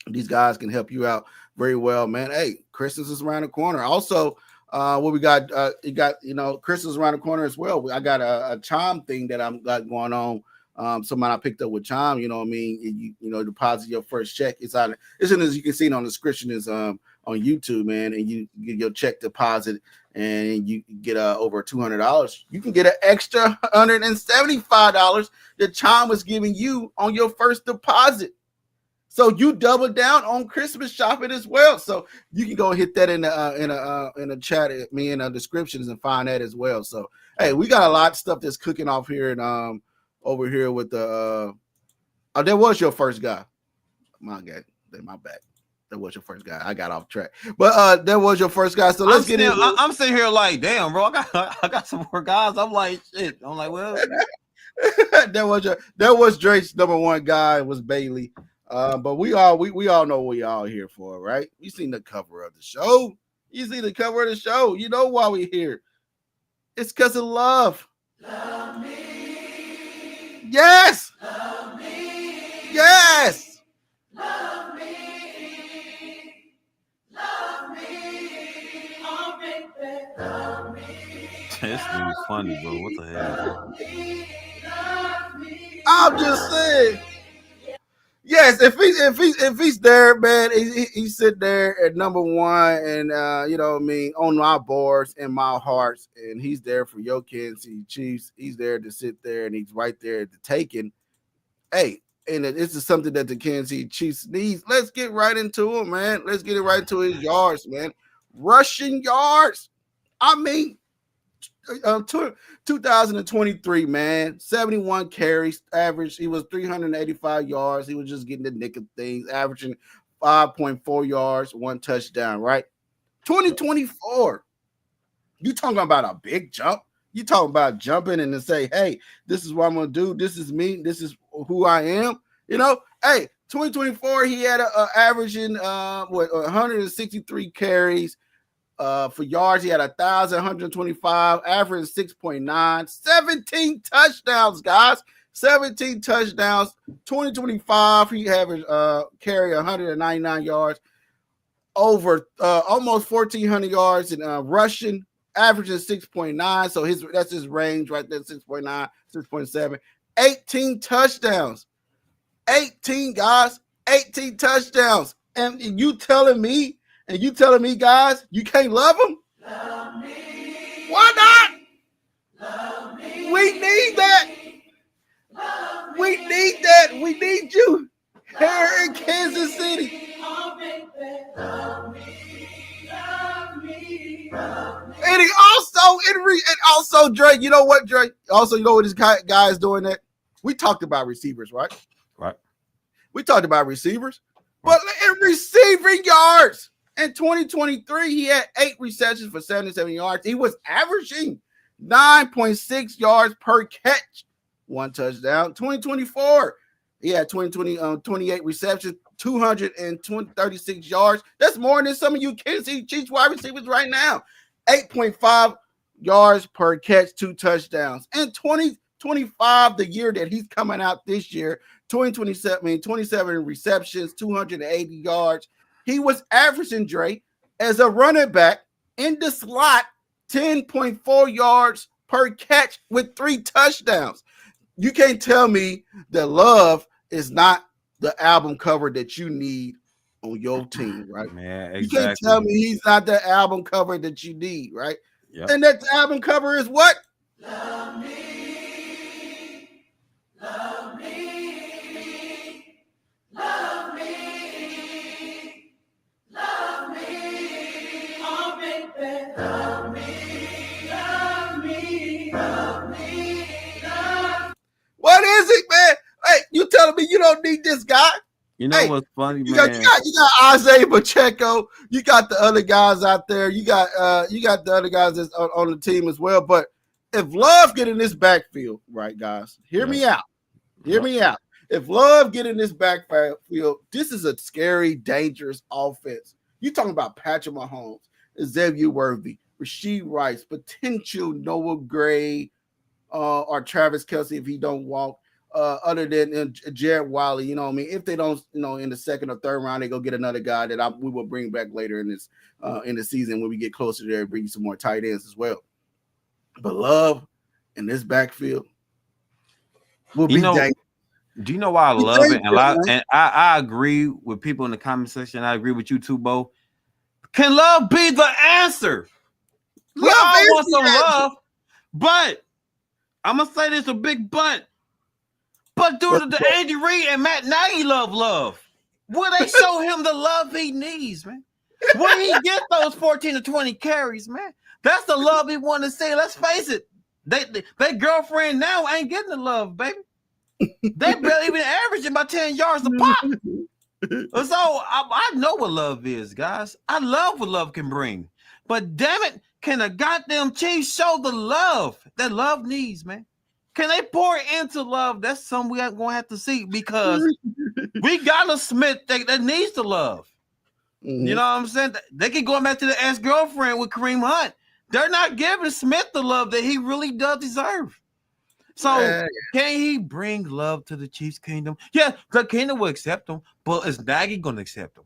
B: These guys can help you out very well, man. Hey, Christmas is around the corner. Also, what we got, Christmas is around the corner as well. I got a Chime thing that I'm got going on. Somebody I picked up with Chime, you deposit your first check. It's as you can see it on the description is on YouTube, man, and you get your check deposit and you get over $200. You can get an extra $175 that Chime was giving you on your first deposit. So you double down on Christmas shopping as well. So you can go hit that in a chat at me in the descriptions and find that as well. So hey, we got a lot of stuff that's cooking off here and over here with the that was your first guy. My bad. That was your first guy. I got off track. But that was your first guy. So let's get in.
C: I'm sitting here like, damn, bro. I got some more guys. I'm like, shit. I'm like, well. that was Drake's number one guy was Bailey. But we all know what we all here for, right? You seen the cover of the show. You see the cover of the show. You know why we here. It's because of love. Love me. Yes. Love me. Yes. Love me. Love me. Oh, baby. Love me. This dude's funny, bro. What the hell?
B: Love me. Love me. I'm just saying. Yes, if he's there, man, he's sitting there at number one, and on my boards and my hearts, and he's there for your Kansas City Chiefs. He's there to sit there, and he's right there to taking. Hey, and this is something that the Kansas City Chiefs needs. Let's get right into him, man. Let's get it right into his yards, man. Rushing yards. I mean, 2023, man, 71 carries average. He was 385 yards. He was just getting the nick of things, averaging 5.4 yards, 1 touchdown, right? 2024, you talking about a big jump. You talking about jumping and to say, hey, this is what I'm going to do. This is me. This is who I am. Hey, 2024, he had a averaging 163 carries. For yards, he had 1,125, average 6.9, 17 touchdowns, guys. 17 touchdowns. 2025, he averaged carry 199 yards, over almost 1,400 yards in rushing, averaging 6.9. So that's his range right there, 6.9, 6.7. 18 touchdowns. 18 guys, 18 touchdowns. And you telling me, guys, you can't love him? Love me. Why not? Love me. We need that. Love we me. Need that. We need you here in Kansas City. Oh, baby. Love me. Love me. Love me. And also, Drake, you know what, Drake? Also, you know what this guy is doing that? We talked about receivers, right?
C: Right.
B: We talked about receivers. But in receiving yards, in 2023, he had 8 receptions for 77 yards. He was averaging 9.6 yards per catch, 1 touchdown. 2024, he had 28 receptions, 236 yards. That's more than some of you Kansas City Chiefs wide receivers right now. 8.5 yards per catch, 2 touchdowns. In 2025, the year that he's coming out this year, 27 receptions, 280 yards. He was averaging, Dre, as a running back in the slot, 10.4 yards per catch with 3 touchdowns. You can't tell me that Love is not the album cover that you need on your team, right?
C: Yeah, exactly.
B: You can't tell me he's not the album cover that you need, right?
C: Yep.
B: And that album cover is what?
A: Love me. Love me. Love me. Love me. Oh, baby. Love me. Love me.
B: don't need this guy.
C: You know what's funny,
B: you
C: man?
B: Got Isaiah Pacheco. You got the other guys out there. You got the other guys that's on the team as well. But if Love get in this backfield, right, guys, hear me out. Hear me out. If Love get in this backfield, this is a scary, dangerous offense. You talking about Patrick Mahomes, Xavier Worthy, Rashee Rice, potential Noah Gray, or Travis Kelce if he don't walk. Other than Jared Wiley, you know what I mean? If they don't, in the second or third round, they go get another guy that we will bring back later in this in the season when we get closer there, bring some more tight ends as well. But Love in this backfield will be dangerous.
C: Do you know why I love it? And I agree with people in the comment section. I agree with you too, Bo. Can Love be the answer? We all want some love, but I'm gonna say this a big but. But due to the Andy Reid and Matt Nagy love, will they show him the love he needs, man? Will he get those 14 to 20 carries, man? That's the love he want to see. Let's face it. They girlfriend now ain't getting the love, baby. They barely even averaging about 10 yards a pop. So I know what love is, guys. I love what love can bring. But damn it, can a goddamn Chiefs show the love that love needs, man? Can they pour into love? That's something we are going to have to see because we got a Smith that needs the love. Mm-hmm. You know what I'm saying? They keep going back to the ex-girlfriend with Kareem Hunt. They're not giving Smith the love that he really does deserve. So can he bring love to the Chiefs kingdom? Yeah, the kingdom will accept him, but is Nagy going to accept him?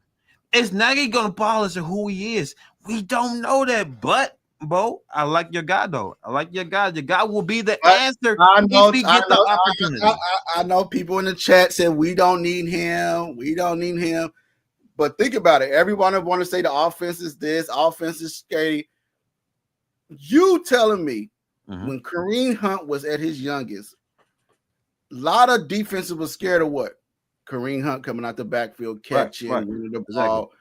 C: Is Nagy going to polish who he is? We don't know that, but Bo, I like your guy though. I like your guy. Your guy will be the answer if he get the opportunity.
B: I know people in the chat said we don't need him. We don't need him. But think about it. Everyone want to say the offense is this, offense is scary. You telling me when Kareem Hunt was at his youngest, a lot of defenses was scared of what? Kareem Hunt coming out the backfield, catching, winning the ball. Exactly.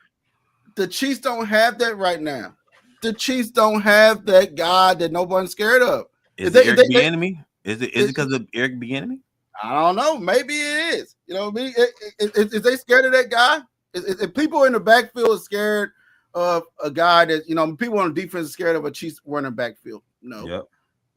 B: The Chiefs don't have that right now. The Chiefs don't have that guy that nobody's scared of.
C: Is it Eric Bieniemy? Is it because of Eric Bieniemy?
B: I don't know. Maybe it is. You know what I mean? Is they scared of that guy? If people in the backfield are scared of a guy that, people on the defense are scared of a Chiefs running backfield. No. Yep.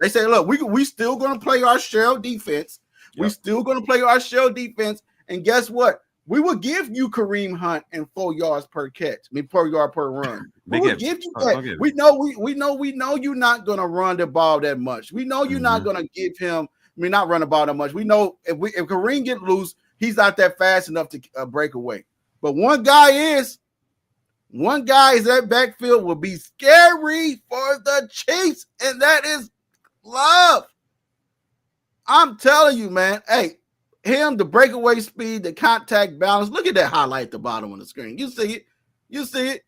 B: They say, look, we still going to play our shell defense. Yep. We still going to play our shell defense. And guess what? We will give you Kareem Hunt and 4 yards per catch. Per yard per run. We will give you that. We know you're not gonna run the ball that much. We know you're not gonna give him. Not run the ball that much. We know if Kareem get loose, he's not that fast enough to break away. But one guy is that backfield will be scary for the Chiefs, and that is Love. I'm telling you, man. Hey. Him, the breakaway speed, the contact balance. Look at that highlight at the bottom of the screen. You see it. You see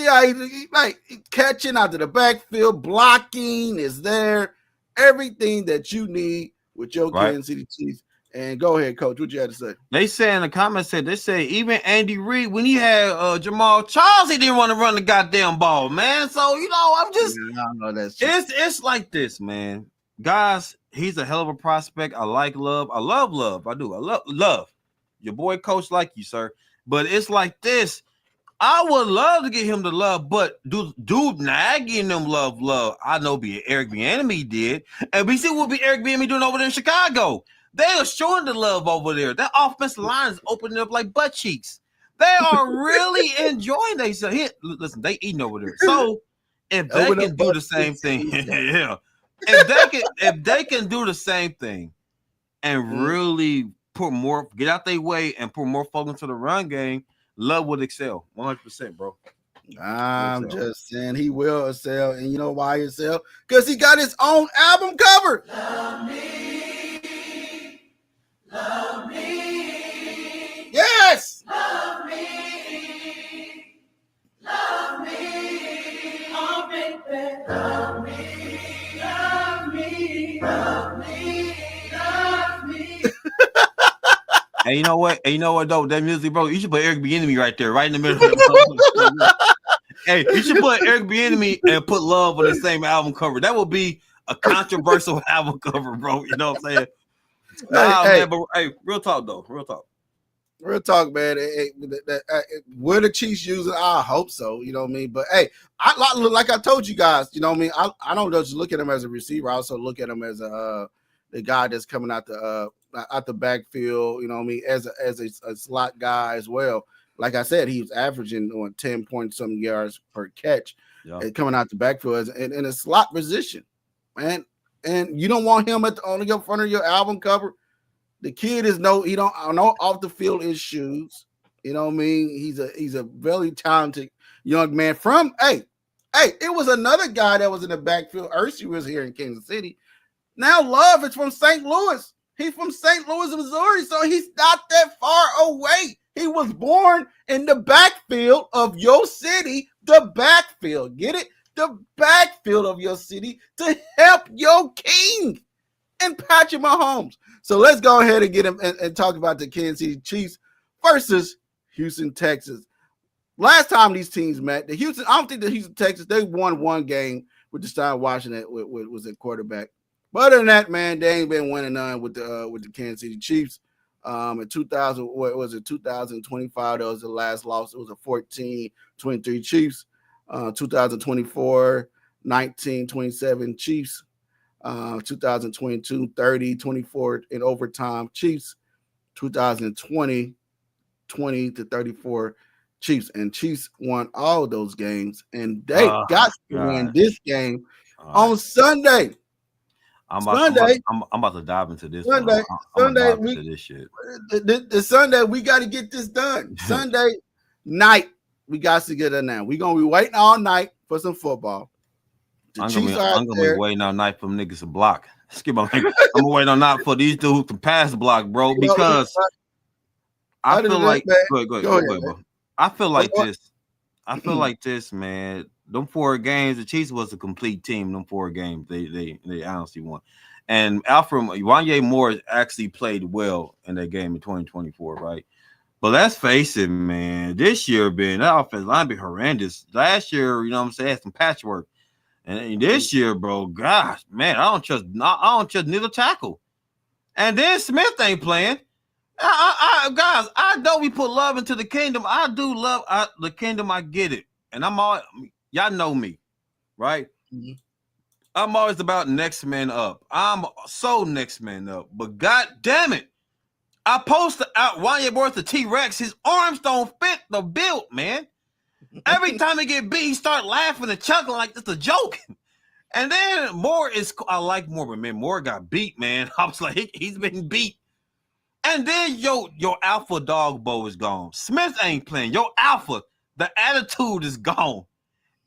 B: how he catching out to the backfield, blocking is there. Everything that you need with your Kansas City Chiefs. And go ahead, Coach. What you had to say?
C: They say in the comments, even Andy Reid, when he had Jamal Charles, he didn't want to run the goddamn ball, man. So, I'm just it's like this, man. Guys, he's a hell of a prospect. I like Love. I love Love. I do. I love Love. Your boy Coach like you, sir. But it's like this. I would love to get him the love, but dude nagging them love. I know Eric Bieniemy did. And we see what Eric Bieniemy doing over there in Chicago. They are showing the love over there. That offensive line is opening up like butt cheeks. They are really enjoying themselves. Listen, they eating over there. So if they can do the same thing, yeah. If they can do the same thing and really get out their way and put more focus to the run game, Love would excel 100%, bro.
B: I'm just saying he will excel, and you know why he excel? Because he got his own album cover. Love me, love me, yes, love me, oh baby, love me.
C: And you know what? Though that music, bro, you should put Eric Bieniemy right there, right in the middle of the Hey, you should put Eric Bieniemy and put Love on the same album cover. That would be a controversial album cover, bro. You know what I'm saying? Man, but hey, real talk though. Real talk.
B: Real talk, man. Were the Chiefs using? I hope so. You know what I mean. But hey, like I told you guys, you know what I mean. I don't just look at him as a receiver. I also look at him as the guy that's coming out the backfield. You know what I mean, as a slot guy as well. Like I said, he was averaging on 10 point some yards per catch, coming out the backfield in a slot position, man. And you don't want him on the front of your album cover. The kid is he don't off the field issues. You know what I mean? He's a very talented young man it was another guy that was in the backfield. Ursi was here in Kansas City. Now Love is from St. Louis. He's from St. Louis, Missouri, so he's not that far away. He was born in the backfield of your city, the backfield. Get it? The backfield of your city to help your king and Patrick Mahomes. So let's go ahead and get him and talk about the Kansas City Chiefs versus Houston, Texas. Last time these teams met, I don't think the Houston, Texas, they won one game with Deshaun Washington was a quarterback. But other than that, man, they ain't been winning none with the Kansas City Chiefs. In 2025, that was the last loss. It was a 14-23 Chiefs. 2024, 19-27 Chiefs. 2022, 30-24 in overtime Chiefs. 2020, 20-34 Chiefs. And Chiefs won all those games. And they got to win this game on Sunday.
C: I'm about to dive into this.
B: Sunday,
C: into this shit.
B: The Sunday, we got to get this done. Sunday night, we got to get it now. We're going to be waiting all night for some football.
C: I'm gonna be waiting all night for them niggas to block. I'm waiting all night for these dudes to pass block, bro, because I feel like go ahead, bro. I feel like this, man. Them 4 games, the Chiefs was a complete team. Them 4 games, they honestly won. And Wanye Moore actually played well in that game in 2024, right? But let's face it, man. This year, that offensive line be horrendous. Last year, you know what I'm saying, had some patchwork. And this year, bro, gosh, man, I don't trust neither tackle. And then Smith ain't playing. Guys, I know we put love into the kingdom. I do love the kingdom. I get it. And y'all know me, right? Mm-hmm. I'm always about next man up. I'm so next man up. But God damn it, I posted out Wanye Moore the T-Rex. His arms don't fit the build, man. Every time he get beat, he start laughing and chuckling like it's a joke. And then I like Moore, but man, Moore got beat, man. I was like, he's been beat. And then your alpha dog Bo is gone. Smith ain't playing. Your alpha, the attitude is gone.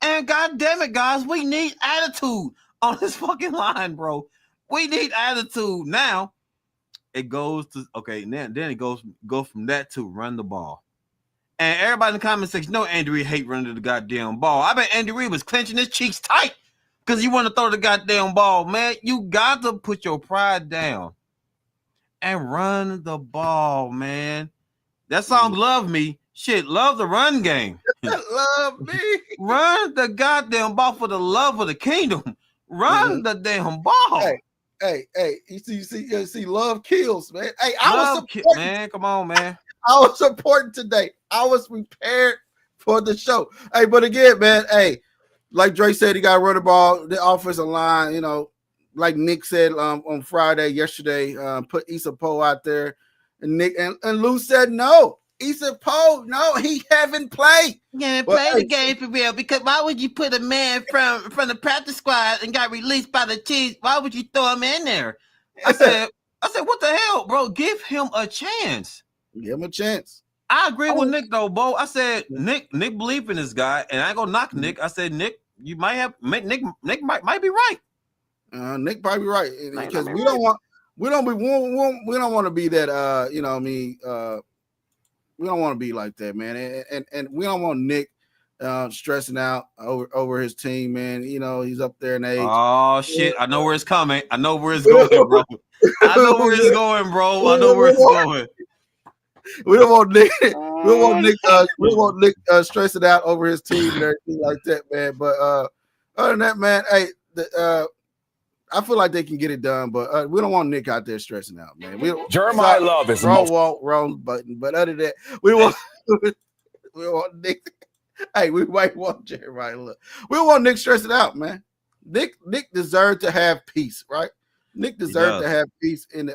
C: And God damn it, guys, we need attitude on this fucking line, bro. We need attitude. Now it goes to then it goes from that to run the ball. And everybody in the comment section, Andy Reid hate running the goddamn ball. I bet Andy Reid was clenching his cheeks tight because you want to throw the goddamn ball, man. You got to put your pride down and run the ball, man. That song, Love Me. Shit, love the run game.
B: Love me.
C: Run the goddamn ball for the love of the kingdom. Run the damn ball.
B: Hey, you see, love kills, man. Hey,
C: man, come on, man.
B: I was supporting today. I was prepared for the show. Hey, but again, man, like Dre said, he got to run the ball. The offensive line, you know, like Nick said on yesterday, put Issa Poe out there. And Nick and Lou said no. Issa Poe, no, he haven't played.
D: Yeah, play the game for real. Because why would you put a man from the practice squad and got released by the Chiefs? Why would you throw him in there? I said, what the hell, bro? Give him a chance.
B: Give him a chance.
C: I agree with Nick though, Bo. I said Nick believed in this guy, and I ain't gonna knock Nick. I said Nick, you might have Nick might be right.
B: Nick probably right because we don't want to be that. You know what I mean. We don't want to be like that, man, and we don't want Nick stressing out over his team, man. You know he's up there in age.
C: Oh shit! I know where it's coming. I know where it's going, bro. I know where it's going, bro. I know where it's going.
B: We don't want Nick. We don't want Nick stressing out over his team and everything like that, man. But other than that, man, hey, I feel like they can get it done, but we don't want Nick out there stressing out, man.
E: Jeremiyah Love is the
B: wrong button, but other than that, we want Nick. Hey, we might want Jeremiyah Love. We don't want Nick stressing out, man. Nick deserved to have peace, right? Nick deserved to have peace in with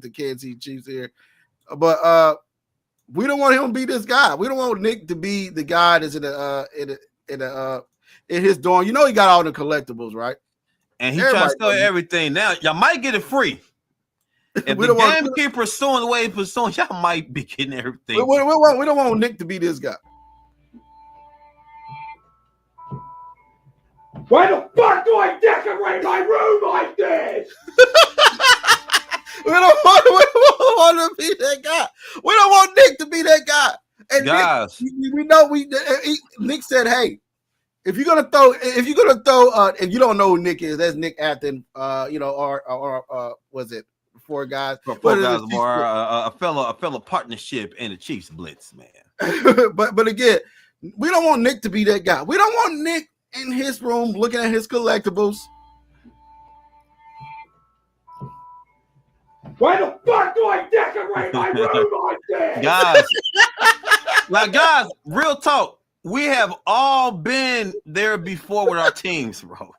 B: the Kansas City Chiefs here, but we don't want him to be this guy. We don't want Nick to be the guy that's in his dorm. You know he got all the collectibles, right?
C: And he trying to sell everything. Now y'all might get it free. If the game keep pursuing the way he's pursuing, y'all might be getting everything.
B: We don't want Nick to be this guy.
E: Why the fuck do I decorate my room like this?
B: We don't want to be that guy. We don't want Nick to be that guy. And
C: guys,
B: Nick said, "Hey, if you're gonna throw, and you don't know who Nick is, that's Nick Afton. Was it Four Guys?
C: Four Guys more a fellow partnership in the Chiefs Blitz, man.
B: but again, we don't want Nick to be that guy. We don't want Nick in his room looking at his collectibles."
E: Why the fuck do I decorate my room like this?
C: Guys, real talk. We have all been there before with our teams, bro.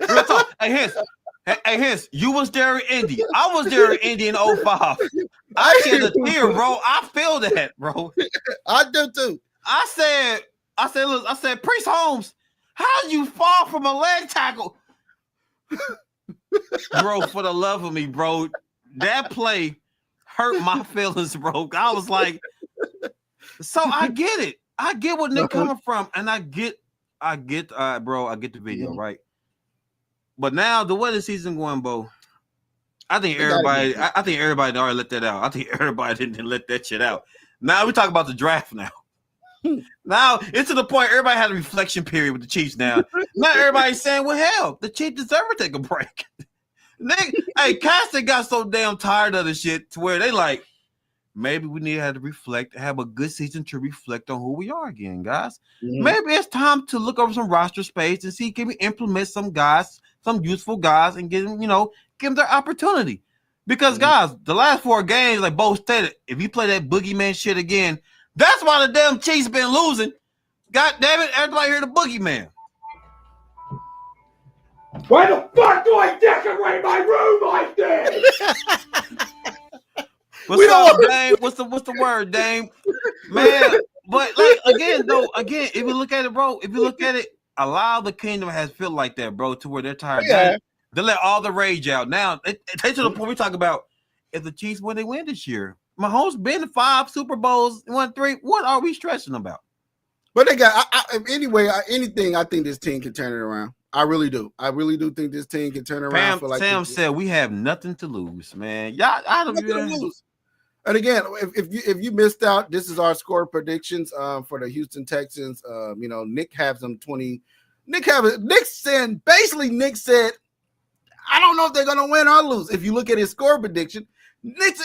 C: Real talk. Hey, Hense, you was there in Indy. I was there in Indy in 05. I shed a tear, bro. I feel that, bro.
B: I do too.
C: I said, Priest Holmes, how'd you fall from a leg tackle? Bro, for the love of me, bro, that play hurt my feelings, bro. I was like, so I get it. I get what Nick coming from, and I get, bro, I get the video, right? But now the way the season going, bro, I think everybody already let that out. I think everybody didn't let that shit out. Now we talk about the draft now. Now it's to the point everybody had a reflection period with the Chiefs now. Not everybody's saying, well, hell, the Chiefs deserve to take a break. Nick, hey, Caston got so damn tired of the shit to where they like, maybe we need to have to reflect, have a good season to reflect on who we are again, guys. Mm-hmm. Maybe it's time to look over some roster space and see, can we implement some guys, some useful guys, and give them their opportunity. Because, guys, the last 4 games, like Bo stated, if you play that boogeyman shit again, that's why the damn Chiefs been losing. God damn it, everybody hear the boogeyman.
E: Why the fuck do I decorate my room like this?
C: What's up, Dame? What's the word, Dame? Man, but like again, if you look at it, bro, a lot of the kingdom has felt like that, bro, to where they're tired. Yeah. They let all the rage out. Now, they to the point we talk about if the Chiefs they win this year. Mahomes been to 5 Super Bowls, won 3. What are we stressing about?
B: But they got anything. I think this team can turn it around. I really do. I really do think this team can turn around.
C: Sam said we have nothing to lose, man. Y'all, I don't lose.
B: And again, if you missed out, this is our score predictions for the Houston Texans. Nick has them 20. Nick said, I don't know if they're gonna win or lose. If you look at his score prediction, Nick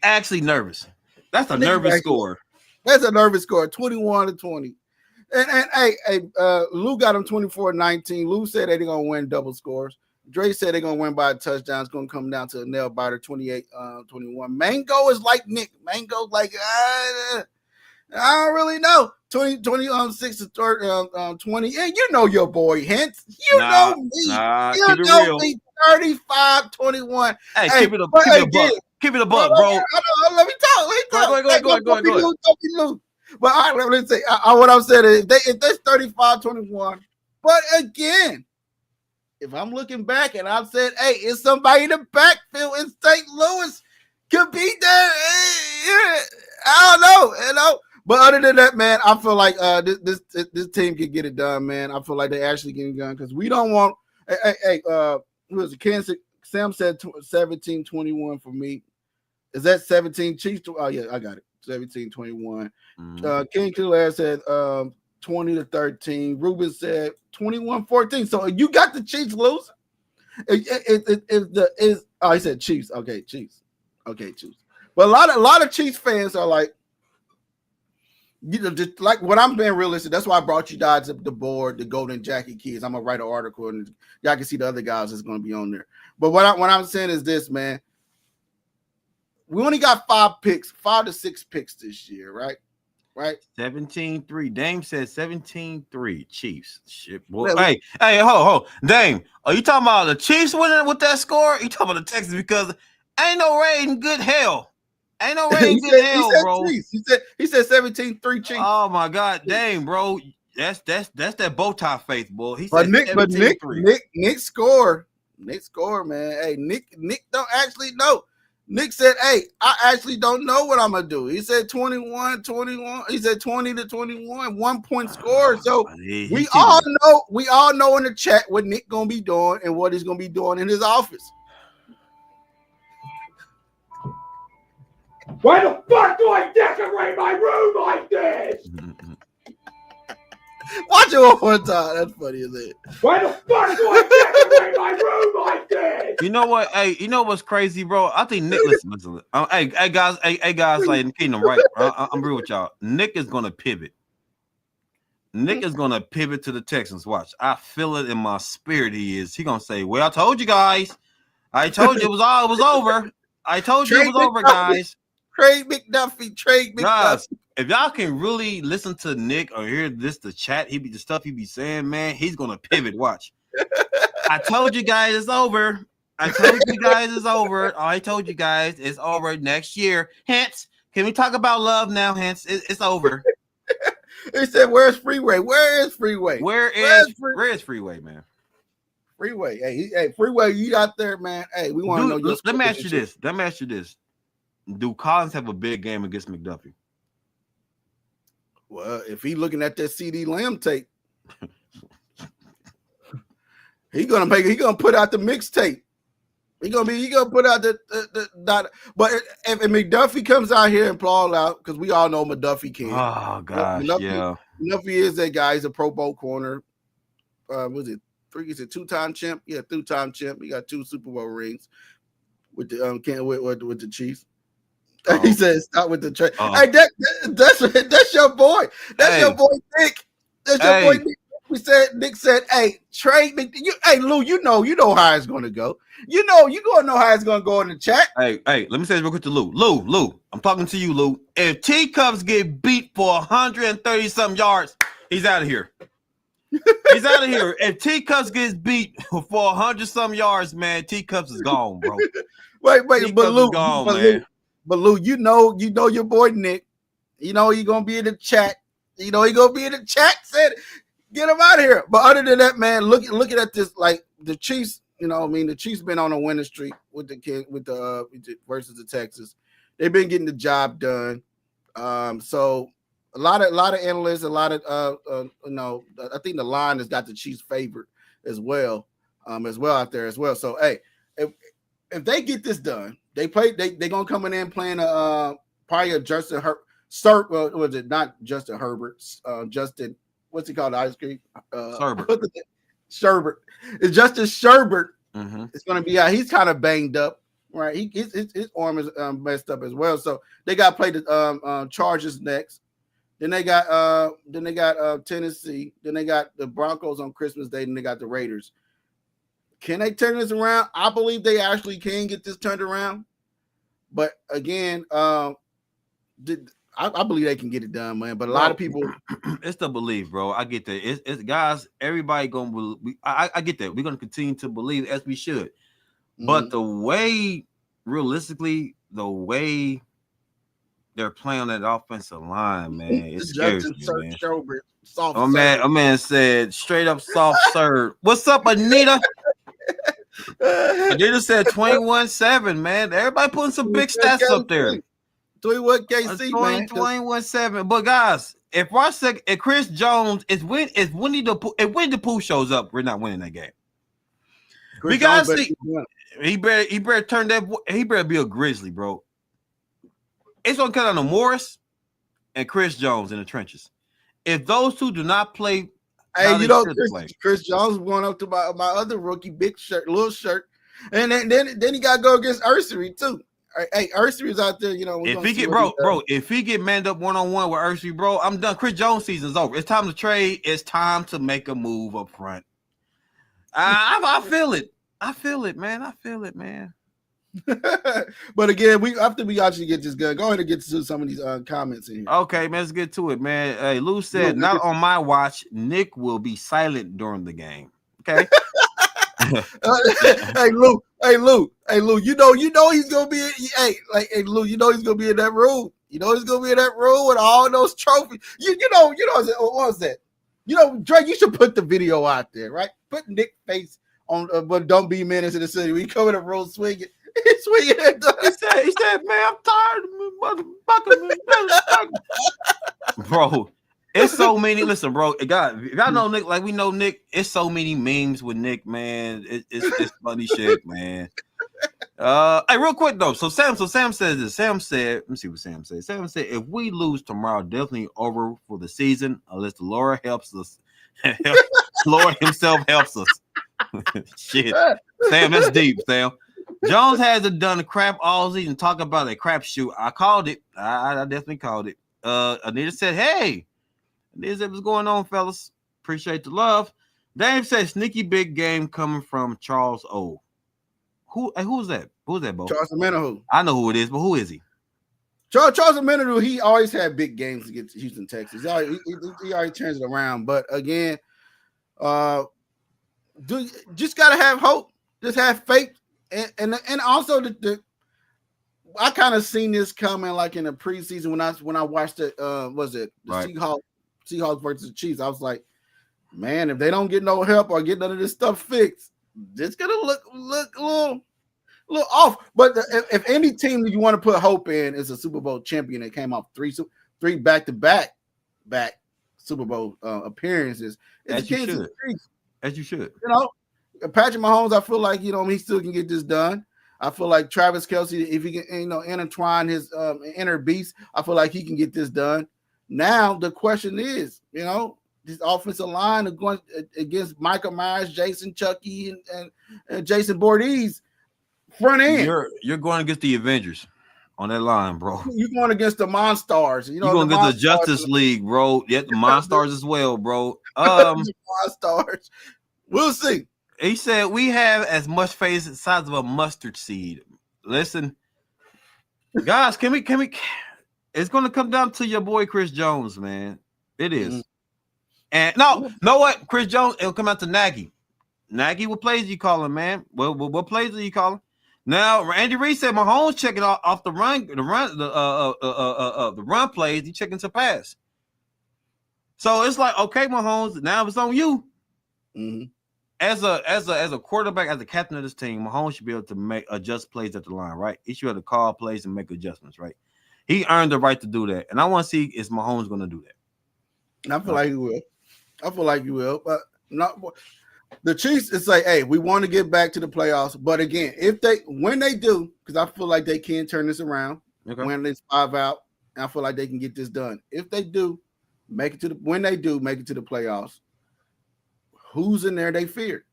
B: actually
C: nervous. That's a nervous score.
B: That's a nervous score, 21-20. And hey, Lou got him 24-19. Lou said they're gonna win double scores. Dre said they're gonna win by a touchdown. It's gonna come down to a nail biter, 28-21. Mango is like Nick. Mango's like I don't really know. 26 to 20. And you know your boy Hense. You know me. You know me. 35-21.
C: Hey, keep it a buck, bro.
B: Let me talk. Go ahead. But all right, let's say what I'm saying is if that's 35-21. But again, if I'm looking back and I've said, hey, it's somebody in the backfield in St. Louis could be there. I don't know, But other than that, man, I feel like this team can get it done, man. I feel like they actually get it done because we don't want. Hey, who is it? Kansas? Sam said 17-21 for me. Is that 17 Chiefs? Oh yeah, I got it. 17-21. King Killer said 20-13. Ruben said 21-14. So you got the Chiefs losing. He said Chiefs. Okay, Chiefs. But a lot of Chiefs fans are like, You know, just like when I'm being realistic, that's why I brought you guys up the board, the Golden Jacket kids. I'm gonna write an article and y'all can see the other guys that's gonna be on there. But what I'm saying is this, man. We only got 5 to 6 picks this year, right? Right.
C: 17-3. Dame said 17-3. Chiefs. Shit, boy.
B: Yeah,
C: Hey, hold. Dame, are you talking about the Chiefs winning with that score? You talking about the Texans? Because ain't no rain good hell. Ain't no rain good hell, bro.
B: Chiefs. He said 17-3 Chiefs.
C: Oh my God, Dame, bro. That's that BowTie faith, boy. He
B: But
C: said
B: Nick score, man. Hey, Nick don't actually know. Nick said, hey, I actually don't know what I'm going to do. He said 21. He said 20-21, 1 point score. So we all know in the chat what Nick going to be doing and what he's going to be doing in his office.
E: Why the fuck do I decorate my room like this?
B: Watch it one more time. That's funny as it.
E: Why the fuck do I decorate my room like this?
C: You know what? Hey, you know what's crazy, bro? I think Nick. Listen. Hey, guys, like in the kingdom, right? I'm real with y'all. Nick is gonna pivot. Nick is gonna pivot to the Texans. Watch, I feel it in my spirit. He gonna say, "Well, I told you guys. I told you it was over. I told you it was over, guys."
B: Trade McDuffie.
C: Guys, if y'all can really listen to Nick or hear the chat, the stuff he be saying, man, he's gonna pivot. Watch. I told you guys it's over. I told you guys it's over. I told you guys it's over next year. Hence, can we talk about love now? Hence, it's over.
B: He said, "Where's Freeway? Where is Freeway?
C: Where is Freeway, man?
B: Freeway. Hey, Freeway, you out there, man? Hey, we want to know your.
C: Let me ask you this. Do Collins have a big game against McDuffie?
B: Well, if he looking at that CD Lamb tape, he gonna put out the mixtape. He gonna put out the. But if McDuffie comes out here and ball out, because we all know McDuffie can.
C: Oh gosh,
B: McDuffie is that guy. He's a Pro Bowl corner. Was it 3? Is it 2-time champ? Yeah, 2-time champ. He got 2 Super Bowl rings with the with the Chiefs. Oh. He said, "Stop with the trade." Oh. Hey, that's your boy. That's your boy Nick. That's your boy Nick. Nick said, "Hey, trade me." Hey, Lou, you know how it's gonna go. You gonna know how it's gonna go in the chat.
C: Hey, let me say this real quick to Lou. Lou, I'm talking to you, Lou. If Teacups get beat for 130 something yards, he's out of here. He's out of here. If Teacups gets beat for 100 some yards, man, Teacups is gone, bro.
B: Wait, but Lou,
C: gone, man.
B: But Lou, you know your boy Nick. You know he gonna be in the chat. Said, get him out of here. But other than that, man, looking at this, like the Chiefs. The Chiefs been on a winning streak with the versus the Texans. They've been getting the job done. So a lot of analysts, a lot of I think the line has got the Chiefs favored as well out there as well. So hey, if they get this done. They're gonna come in playing probably a Justin Herbert. Was it not Justin Herbert? Justin, what's he called? The ice cream? Sherbert. It's Justin Sherbert. Mm-hmm. It's gonna be out. He's kind of banged up, right? His arm is messed up as well. So they got to play the Chargers next. Then they got Tennessee. Then they got the Broncos on Christmas Day. Then they got the Raiders. Can they turn this around? I believe they actually can get this turned around. But again, I believe they can get it done, man. But a lot of people,
C: it's the belief, bro. I get that. It's guys. Everybody gonna believe. I get that. We're gonna continue to believe as we should. Mm-hmm. But the way, realistically, they're playing on that offensive line, man, it scares me, man. A man said straight up soft serve. What's up, Anita? Anita said 21-7, man. Everybody putting some big stats up there.
B: 21 KC, man.
C: 21-7. But guys, if Chris Jones if Winnie the Pooh shows up, we're not winning that game. We gotta see. He better turn that. He better be a Grizzly, bro. It's gonna cut down to Morris and Chris Jones in the trenches. If those two do not play,
B: Chris Jones going up to my other rookie, big shirt, little shirt, and then he got to go against Ursery too. Hey, Ursary is out there. You know,
C: if he get if he get manned up 1-on-1 with Ursary, bro, I'm done. Chris Jones season's over. It's time to trade. It's time to make a move up front. I feel it. I feel it, man. I feel it, man.
B: But again, after we actually get this good, go ahead and get to some of these comments in here.
C: Okay, man, let's get to it, man. Hey, Lou said, not on my watch. Nick will be silent during the game. Okay.
B: Hey Lou. You know he's gonna be. Lou. You know he's gonna be in that room. You know he's gonna be in that room with all those trophies. You know. What was that? You know, Drake. You should put the video out there, right? Put Nick's face on, but don't be menace in the city. We come in the road swinging. He said,
C: man, I'm tired of motherfucking bro. It's so many. Listen, bro. If y'all know Nick, like we know Nick, it's so many memes with Nick, man. It's funny shit, man. Hey, real quick though. So Sam says this. Sam said, let me see what Sam said. Sam said, if we lose tomorrow, definitely over for the season, unless the Lord helps us. Lord himself helps us. Shit. Sam, that's deep, Sam. Jones hasn't done a crap all season. Talk about a crap shoot. I called it. I definitely called it. Anita said, hey. This is what's going on, fellas. Appreciate the love. Dave said, sneaky big game coming from Charles O. Who's that? Who's that, Bo?
B: Charles Omenihu.
C: I know who it is, but who is he?
B: Charles Omenihu, he always had big games against Houston, Texas. He already turns it around. But again, just gotta have hope. Just have faith. And also I kind of seen this coming like in the preseason when I watched it. Was it the
C: right.
B: Seahawks versus the Chiefs? I was like, man, if they don't get no help or get none of this stuff fixed, it's gonna look a little off. But if any team that you want to put hope in is a Super Bowl champion that came off three back-to-back Super Bowl appearances, it's the Kansas City Chiefs.
C: As you should.
B: You know, Patrick Mahomes, I feel like, he still can get this done. I feel like Travis Kelce, if he can, intertwine his inner beast, I feel like he can get this done. Now the question is, this offensive line going against Michael Myers, Jason Chucky, and Jason Voorhees front end.
C: You're going against the Avengers on that line, bro.
B: You're going against the Monstars.
C: You're going against the Justice League, bro. Yeah, the Monstars as well, bro.
B: Monstars. We'll see.
C: He said we have as much face the size of a mustard seed. Listen, guys, can we? It's going to come down to your boy Chris Jones, man. It is. Mm-hmm. And know what? Chris Jones, it'll come out to Nagy. Nagy, what plays are you calling, man? What plays are you calling? Now, Andy Reid said Mahomes checking off the run plays. He checking to pass. So it's like, okay, Mahomes, now it's on you.
B: Mm-hmm.
C: As a quarterback, as a captain of this team, Mahomes should be able to adjust plays at the line, right? He should be able to call plays and make adjustments, right? He earned the right to do that, and I want to see is Mahomes going to do that.
B: I feel like he will. But not the Chiefs. It's like, hey, we want to get back to the playoffs, but again, when they do, because I feel like they can turn this around. Okay. When it's 5 out, I feel like they can get this done. If they do make it to the playoffs. Who's in there they fear?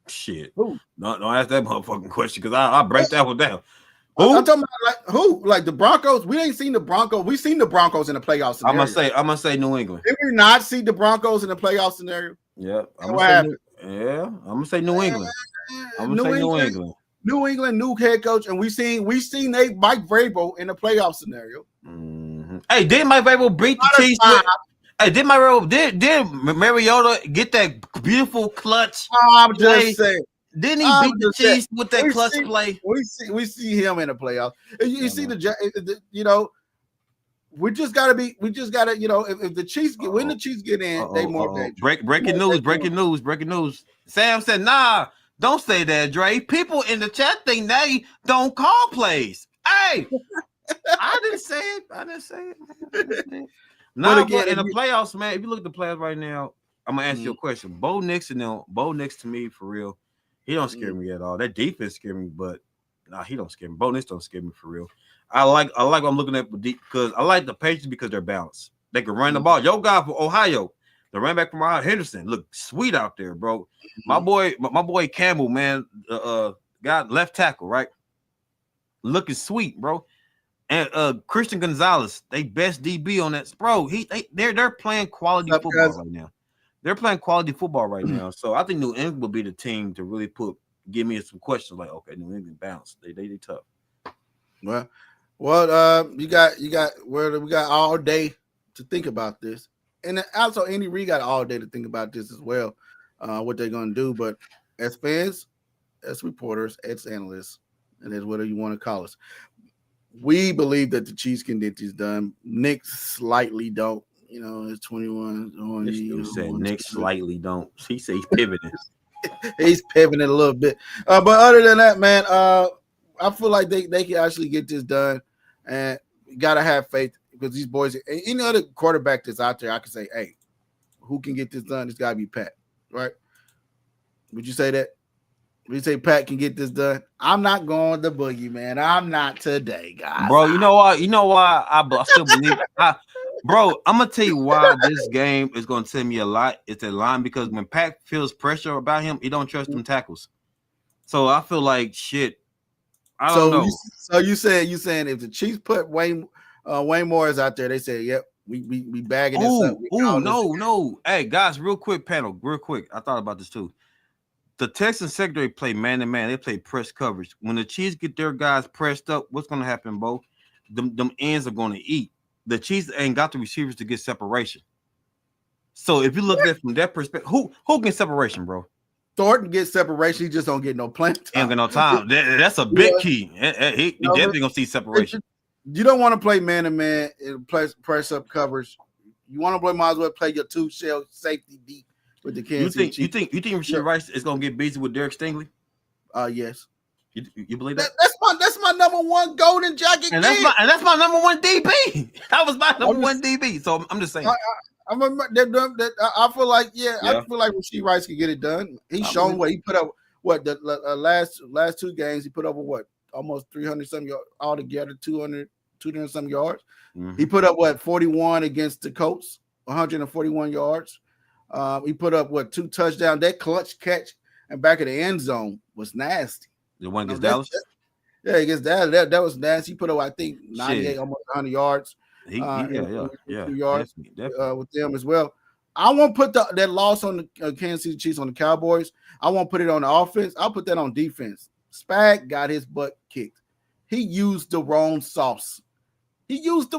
C: Shit.
B: Who?
C: No, don't ask that motherfucking question because I'll break that one down. Who?
B: I'm talking about who? Like the Broncos. We ain't seen the Broncos. We've seen the Broncos in the playoff scenario.
C: I'm gonna say New England.
B: Did we not see the Broncos in the playoff scenario?
C: Yeah. I'm gonna say New England.
B: New England, new head coach, and we seen Mike Vrabel in the playoff scenario.
C: Mm-hmm. Hey, didn't Mike Vrabel beat the Chiefs? Hey, did Mariota get that beautiful clutch?
B: I'm just saying.
C: Didn't he beat the Chiefs with that clutch play?
B: We see him in the playoffs. You see we just gotta if the Chiefs when the Chiefs get in, they more dangerous.
C: Breaking news. Sam said, nah, don't say that, Dre. People in the chat think they don't call plays. Hey, I didn't say it. Now, again, in the playoffs, man, if you look at the playoffs right now, I'm gonna ask you a question. Bo Nix to me, for real, he don't scare me at all. That defense scare me, but he don't scare me. Bo Nix don't scare me for real. I like what I'm looking at because I like the Patriots because they're balanced. They can run the ball. Yo, guy from Ohio, the running back from Ohio, Henderson, look sweet out there, bro. My boy Campbell, man. got left tackle, right? Looking sweet, bro. And Christian Gonzalez, they best DB on that, bro. They're playing quality football right now. They're playing quality football right now. So I think New England will be the team to really give me some questions like, okay, New England bounce. They tough.
B: Well, we got all day to think about this, and also Andy Reid got all day to think about this as well, what they're gonna do. But as fans, as reporters, as analysts, and as whatever you want to call us, we believe that the Chiefs can get this done. Nick slightly don't. You know, it's 21.
C: You said Nick slightly don't. He said he's pivoting.
B: He's pivoting a little bit. But other than that, man, I feel like they can actually get this done, and you gotta have faith because these boys. Any other quarterback that's out there, I can say, hey, who can get this done? It's gotta be Pat, right? Would you say that? Would you say Pat can get this done? I'm not going the boogie, man. I'm not today, guys.
C: Bro, you know why I still believe bro, I'm gonna tell you why this game is gonna tell me a lot. It's a line because when Pat feels pressure about him, he don't trust them tackles. So I feel like shit. I don't know.
B: So you saying if the Chiefs put Wayne Morris out there, they say, yep, we bagging this up.
C: No. Hey guys, real quick, panel, real quick. I thought about this too. The Texans secondary play man to man. They play press coverage. When the Chiefs get their guys pressed up, what's gonna happen, Bo? Them ends are gonna eat. The Chiefs ain't got the receivers to get separation. So if you look at it from that perspective, who gets separation, bro?
B: Thornton gets separation. He just don't get no playing time.
C: Ain't got no time. That's a big key. He definitely gonna see separation.
B: You don't want to play man to man and press up coverage. You want to play, might as well play your two shell safety deep with the Kansas City Chiefs.
C: You think Rasheed Rice is gonna get busy with Derek Stingley?
B: Yes.
C: You believe that?
B: That's my number one golden jacket.
C: And that's my number one DB. That was my number one DB. So I'm just saying.
B: I feel like I feel like Rasheed Rice can get it done. He's shown what he put up. What the last two games he put up almost 300 some yards altogether, 200 some yards.
C: Mm-hmm.
B: He put up 41 against the Colts, 141 yards. He put up 2 touchdowns. That clutch catch and back of the end zone was nasty.
C: The one against Dallas.
B: Yeah, against Dallas. That was nasty. He put up, I think, 98, almost 100 yards.
C: Yards definitely.
B: With them as well. I won't put that loss on the Kansas City Chiefs on the Cowboys. I won't put it on the offense. I'll put that on defense. Spag got his butt kicked. He used the wrong sauce. He went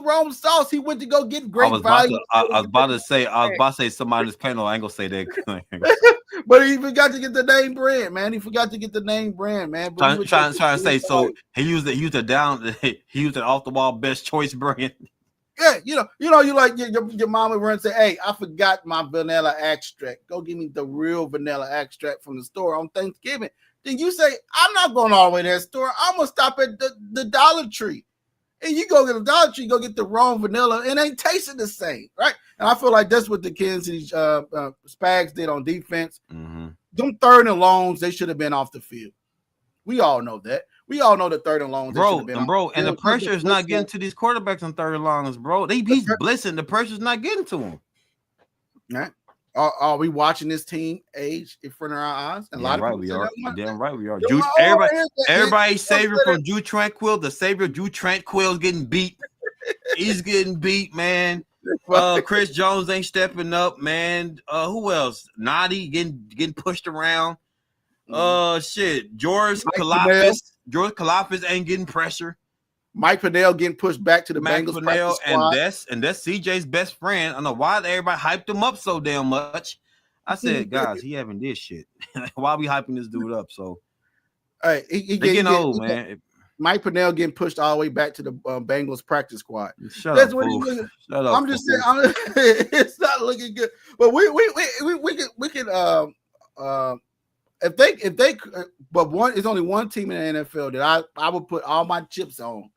B: to go get great value.
C: I was about to say somebody in this panel. I ain't gonna say that.
B: But he forgot to get the name brand, man. He forgot to get the name brand, man.
C: Trying to say so. He used it off the wall best choice brand.
B: Yeah, you like your mama run and say, "Hey, I forgot my vanilla extract. Go give me the real vanilla extract from the store on Thanksgiving." Then you say, "I'm not going all the way to that store. I'm gonna stop at the Dollar Tree." And you go get a Dollar Tree, go get the wrong vanilla, and ain't tasting the same, right? And I feel like that's what the Kansas City Spags did on defense.
C: Mm-hmm.
B: Them third and longs, they should have been off the field. We all know that. We all know the third and longs.
C: Bro, and the pressure is not getting to these quarterbacks on third and longs, bro. He's blitzing. The pressure's not getting to him.
B: All right. Are we watching this team age in front of our eyes? And
C: Damn right we are. Everybody's savior from Drew Tranquil. The savior Drew Tranquil is getting beat. He's getting beat, man. Chris Jones ain't stepping up, man. Who else? Noddy getting pushed around. George Kalafis ain't getting pressure.
B: Mike Pennell getting pushed back to the Bengals practice squad.
C: and that's CJ's best friend. I don't know why everybody hyped him up so damn much. I said, guys, he having this shit. Why are we hyping this dude up? So,
B: hey,
C: he getting old, man.
B: Mike Pennell getting pushed all the way back to the Bengals practice squad.
C: Shut up.
B: I'm just saying, it's not looking good. But we can if they but one, it's only one team in the NFL that I would put all my chips on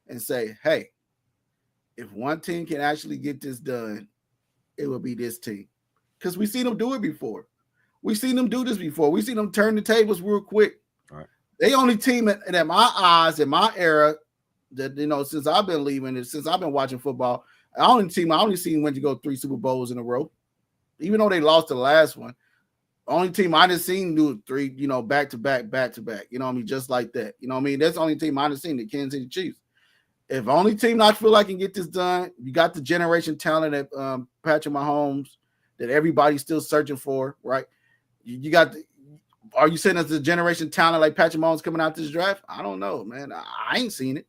B: and say, hey, if one team can actually get this done, it would be this team. Because we've seen them do it before. We've seen them do this before. We've seen them turn the tables real quick.
C: All right.
B: They only team in my eyes, in my era, that since I've been leaving and since I've been watching football, I only seen went to go 3 Super Bowls in a row, even though they lost the last one. Only team I didn't seen do 3, back to back. You know what I mean? Just like that. You know what I mean? That's the only team I didn't seen, the Kansas City Chiefs. If only team I feel like can get this done, you got the generation talent at Patrick Mahomes that everybody's still searching for, right? You got are you saying it's a generation talent like Patrick Mahomes coming out this draft? I don't know, man. I ain't seen it.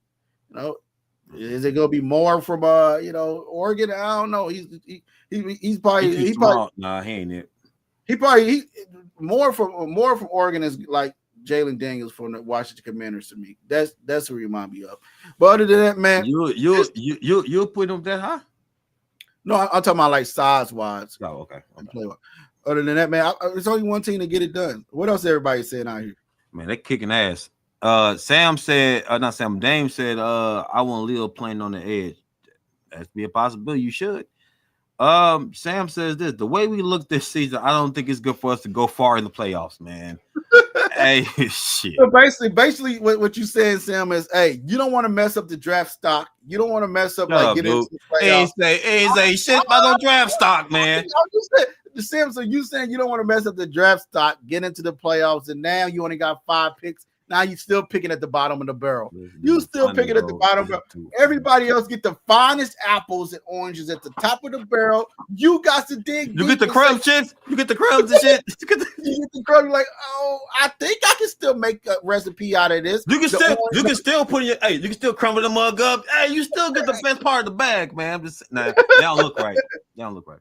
B: Is it gonna be more from Oregon? I don't know. He's probably
C: nah, he ain't it.
B: He more from Oregon is like Jalen Daniels from the Washington Commanders to me. That's who he remind me of. But other than that, man,
C: you put him that high?
B: No, I'm talking about like size wise.
C: Oh, okay.
B: Other than that, man, it's only one team to get it done. What else everybody saying out here?
C: Man, they kicking ass. Dame said, I want Leo playing on the edge. That's be a possibility. You should. Sam says this: the way we look this season, I don't think it's good for us to go far in the playoffs, man. Hey, shit.
B: So basically, what you saying, Sam, is, hey, you don't want to mess up the draft stock. You don't want to mess up getting into the playoffs.
C: Ain't say shit about no draft stock, man.
B: Sam, so you saying you don't want to mess up the draft stock, get into the playoffs, and now you only got 5 picks. Now you still picking at the bottom of the barrel. You still picking at the bottom of the barrel. Everybody else get the finest apples and oranges at the top of the barrel. You got to dig.
C: You get the crumbs, shit. You get the crumbs and shit.
B: You get the crumbs. Like, oh, I think I can still make a recipe out of this.
C: You can still put your. Hey, you can still crumble the mug up. Hey, you still get the best part of the bag, man. I'm just they don't look right. They don't look right.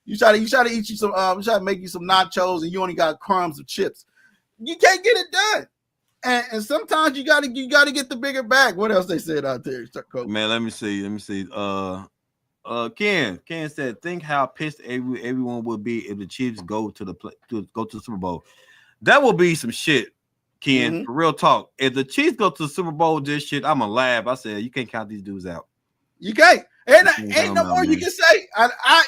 B: You try to eat you some. Try to make you some nachos, and you only got crumbs of chips. You can't get it done. And sometimes you gotta get the bigger bag. What else they said out there, Coach?
C: Man, let me see. Ken said, think how pissed everyone would be if the Chiefs go to the Super Bowl. That will be some shit, Ken.
B: Mm-hmm.
C: For real talk. If the Chiefs go to the Super Bowl, this shit, I'm gonna laugh. I said, you can't count these dudes out.
B: You can't. Ain't no more you can say.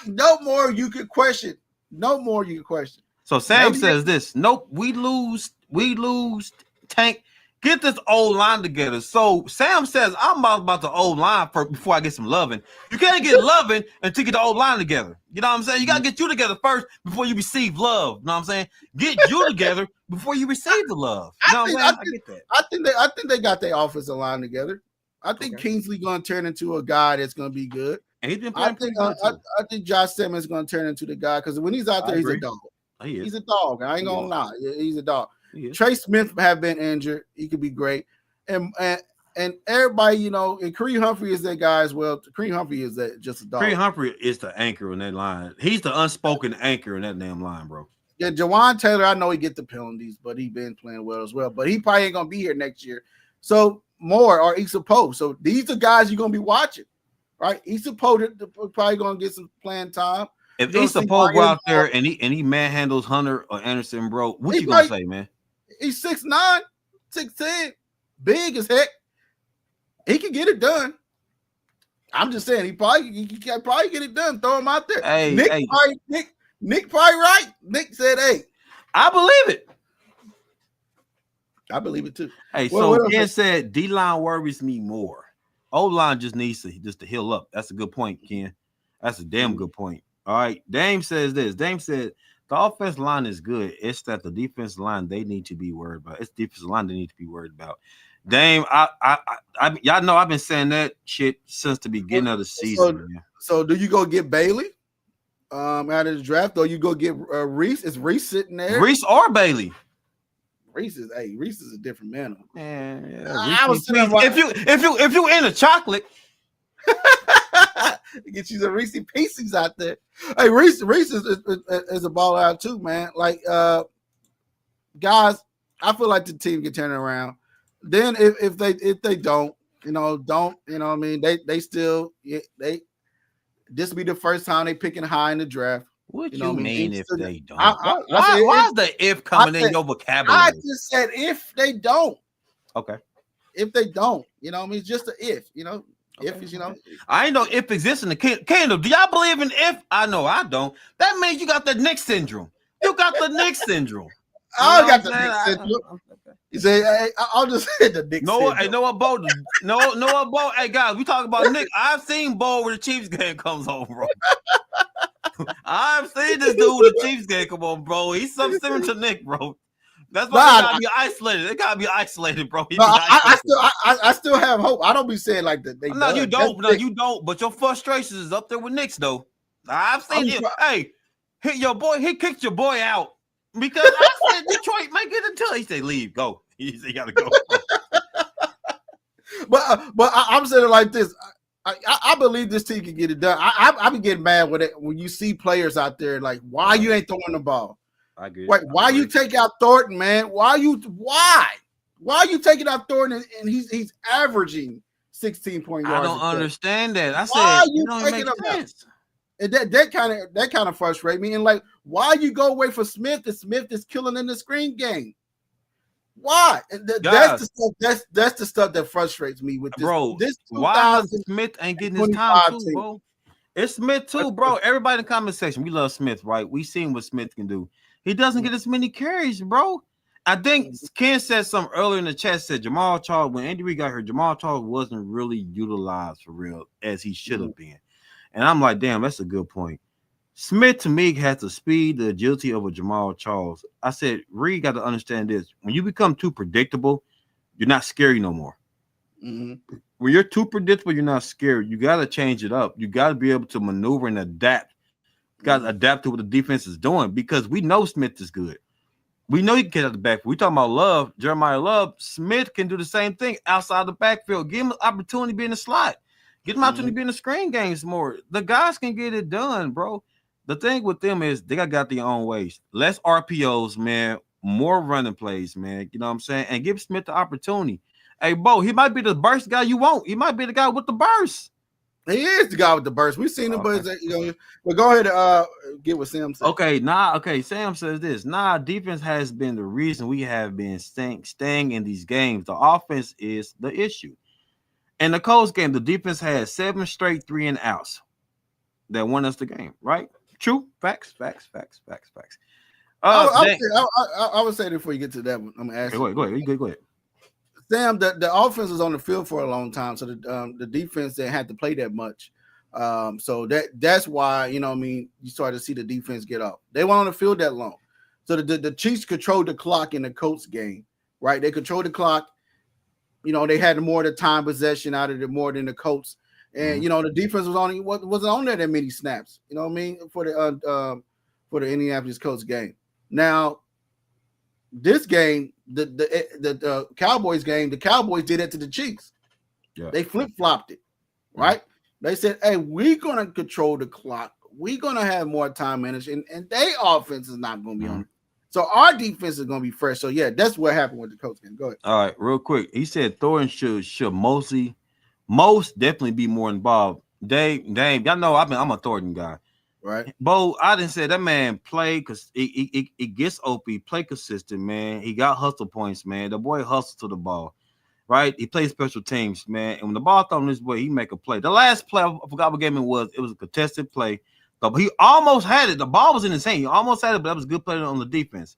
B: No more you could question. No more you can question.
C: So Sam says this. Nope, we lose. Tank, get this old line together. So Sam says, I'm about the old line before I get some loving. You can't get loving until you get the old line together. You know what I'm saying? You got to get you together first before you receive love. You know what I'm saying? Get you together before you receive the love. You know what I'm saying? I get that.
B: I think they got their offensive line together. I think Kingsley going to turn into a guy that's going to be good.
C: And he's been playing
B: I think Josh Simmons going to turn into the guy because when he's out there, he's a dog. He's a dog. I ain't going to lie. He's a dog. Trey Smith have been injured. He could be great. And everybody, and Kareem Humphrey is that guy as well. Kareem Humphrey is just a dog.
C: Kareem Humphrey is the anchor in that line. He's the unspoken anchor in that damn line, bro.
B: Yeah, Jawan Taylor, I know he get the penalties, but he been playing well as well. But he probably ain't going to be here next year. So Moore or Issa Poe. So these are guys you're going to be watching, right? Issa Poe probably going to get some playing time.
C: If Issa Poe go out there and he manhandles Hunter or Anderson, bro, what you going to say, man?
B: He's 6'9", 6'10", big as heck. He can get it done. I'm just saying he can probably get it done. Throw him out there.
C: Hey,
B: Nick probably right. Nick said, "Hey,
C: I believe it.
B: I believe it too."
C: Hey, so Ken said D-line worries me more. O-line just needs to heal up. That's a good point, Ken. That's a damn good point. All right. Dame says this. Dame said the offensive line is good. It's that the defensive line they need to be worried about. It's defensive line they need to be worried about. Dame, y'all know I've been saying that shit since the beginning of the season.
B: So do you go get Bailey out of the draft, or you go get Reese? Is Reese sitting there?
C: Reese or Bailey?
B: Reese is a different man.
C: Yeah.
B: I was
C: if you into chocolate.
B: Get you some Reese Pieces out there. Hey, Reese is a baller out too, man. Like, guys, I feel like the team can turn it around. Then if they don't, I mean, they still this will be the first time they picking high in the draft.
C: What you mean if they don't?
B: Why
C: is the if coming in your vocabulary?
B: I just said if they don't.
C: Okay.
B: If they don't, I mean, it's just an if,
C: Okay.
B: If
C: I ain't know if exists in the kingdom. Do y'all believe in if? I know I don't. That means you got the Nick syndrome. You got the Nick syndrome.
B: I got the Nick syndrome. You say, hey, I'll just say the Nick syndrome.
C: Hey, know what, Bo? No, Bo. Hey, guys, we talk about Nick. I've seen Bo where the Chiefs game comes home, bro.
D: I've seen this dude with the Chiefs game. Come on, bro. He's something similar to Nick, bro. That's why they gotta be isolated. They gotta be isolated, bro.
B: I still have hope. I don't be saying like that.
D: No, you don't. No, you don't. But your frustrations is up there with Nick's, though. I've seen you. Hey, hit your boy. He kicked your boy out because I said Detroit might get until he said leave, go. He said you gotta go.
B: but I'm saying it like this. I believe this team can get it done. I be getting mad with it when you see players out there like, why you ain't throwing the ball?
C: I agree.
B: Wait, why you take out Thornton, man? Why you taking out Thornton and he's averaging 16 point yards?
D: I don't understand that. I
B: why
D: said
B: you
D: don't make sense.
B: And that kind of frustrates me. And like, why you go away for Smith? And Smith is killing in the screen game. Why? That's the stuff that frustrates me with this.
D: Bro,
B: this
D: why Smith ain't getting his time too, bro? It's Smith too, bro. Everybody in the comment section, we love Smith, right? We seen what Smith can do. He doesn't get as many carries, bro. I think Ken said something earlier in the chat, said Jamal Charles, when Andy Reid got hurt, Jamal Charles wasn't really utilized for real as he should have been. And I'm like, damn, that's a good point. Smith, to me, has the speed, the agility of a Jamal Charles. I said, Reid got to understand this. When you become too predictable, you're not scary no more.
B: Mm-hmm.
D: When you're too predictable, you're not scared. You got to change it up. You got to be able to maneuver and adapt. You got to adapt to what the defense is doing because we know Smith is good. We know he can get out the backfield. We talking about Love, Jeremiyah Love. Smith can do the same thing outside the backfield. Give him an opportunity to be in the slot. Get him opportunity to be in the screen games more. The guys can get it done, bro. The thing with them is they got their own ways. Less RPOs, man. More running plays, man. You know what I'm saying? And give Smith the opportunity. Hey, Bo, he might be the burst guy you want. He might be the guy with the burst.
B: He is the guy with the burst. We've seen him, but go ahead get what Sam said.
D: Okay, Sam says this. Defense has been the reason we have been staying in these games. The offense is the issue. In the Colts game, the defense had 7 straight 3-and-outs that won us the game, right? True. Facts.
B: I would say before you get to that one, I'm gonna ask you.
D: Go ahead.
B: Sam, the offense was on the field for a long time, so the defense didn't have to play that much. So that's why, you started to see the defense get off. They weren't on the field that long. So the Chiefs controlled the clock in the Colts game, right? They controlled the clock. They had more of the time possession out of it more than the Colts. And the defense wasn't on there that many snaps, for the Indianapolis Colts game. Now, this game, the Cowboys game, the Cowboys did it to the Chiefs.
C: Yeah.
B: They flip-flopped it, right? They said, hey, we're going to control the clock. We're going to have more time management, and their offense is not going to be on it. So our defense is going to be fresh. So, yeah, that's what happened with the Colts game. Go ahead.
D: All right, real quick. He said Thornton should most definitely be more involved. Dave, y'all know I'm a Thornton guy.
B: Right.
D: Bo, I didn't say that man play because it gets OP, play consistent, man. He got hustle points, man. The boy hustles to the ball, right? He plays special teams, man. And when the ball thrown this way, he make a play. The last play, I forgot what game it was. It was a contested play. But he almost had it. The ball was in his hand. He almost had it, but that was a good play on the defense.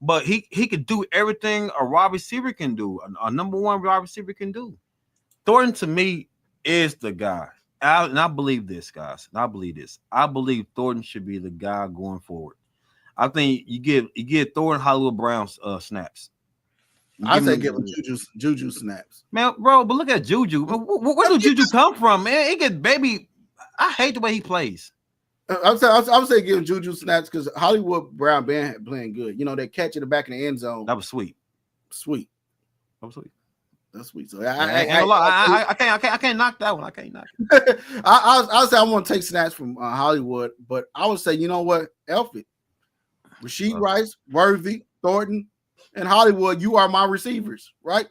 D: But he could do everything a wide receiver can do, a number one wide receiver can do. Thornton, to me, is the guy. And I believe this, guys. And I believe this. I believe Thornton should be the guy going forward. I think you get Thornton Hollywood Brown snaps.
B: I say give him Juju snaps.
D: Man, bro, but look at Juju. Where do Juju come from, man? He get baby. I hate the way he plays.
B: I would say give him Juju snaps because Hollywood Brown been playing good. They catch in the back of the end zone.
D: That was sweet.
B: That was sweet. That's sweet. So
D: I can't knock that one. I can't knock it.
B: I'll say I want to take snaps from Hollywood, but I would say, you know what? Elfit, Rashid Rice, Worthy, Thornton, and Hollywood, you are my receivers, right?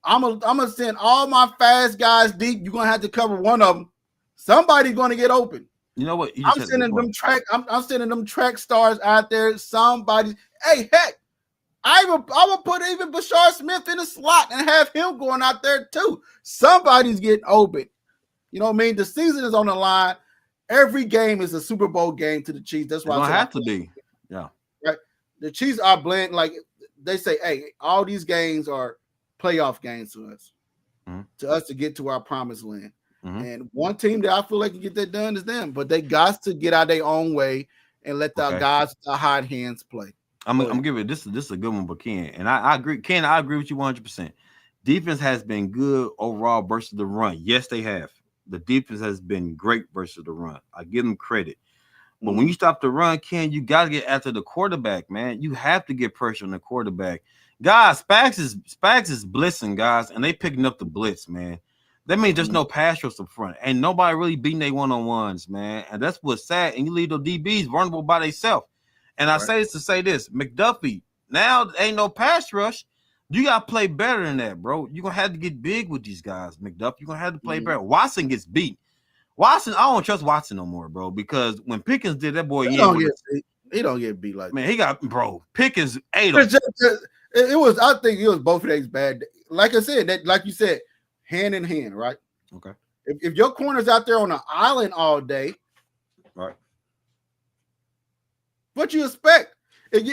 B: I'm gonna send all my fast guys deep. You're gonna have to cover one of them. Somebody's gonna get open.
D: You know what?
B: I'm sending them track stars out there. Somebody, hey, heck. I would put even Bashar Smith in the slot and have him going out there too. Somebody's getting open. You know what I mean? The season is on the line. Every game is a Super Bowl game to the Chiefs. That's why
D: I have to be. Yeah.
B: Right. The Chiefs are blend like they say, hey, all these games are playoff games to us. To us to get to our promised land. And one team that I feel like can get that done is them, but they got to get out their own way and let the guys with the hot hands play.
C: I'm gonna give it this is a good one, but Ken, and I agree. Ken, I agree with you 100%. Defense has been good overall versus the run. Yes, they have. The defense has been great versus the run. I give them credit. But when you stop the run, Ken, you got to get after the quarterback, man. You have to get pressure on the quarterback. Guys, Spags is blitzing, guys, and they picking up the blitz, man. That means there's no pass rush up front. And nobody really beating their one-on-ones, man. And that's what's sad. And you leave the DBs vulnerable by themselves. And I say this to say this. McDuffie, now ain't no pass rush. You got to play better than that, bro. You're going to have to get big with these guys, McDuffie. You're going to have to play better. Watson gets beat. Watson, I don't trust Watson no more, bro, because when Pickens did that, boy,
B: he don't get beat like
C: man,
B: that.
C: he got, bro, Pickens ate him.
B: I think it was both of these bad. Like I said, that, like you said, hand in hand, right?
C: Okay.
B: If your corner's out there on an island all day,
C: right?
B: What you expect? If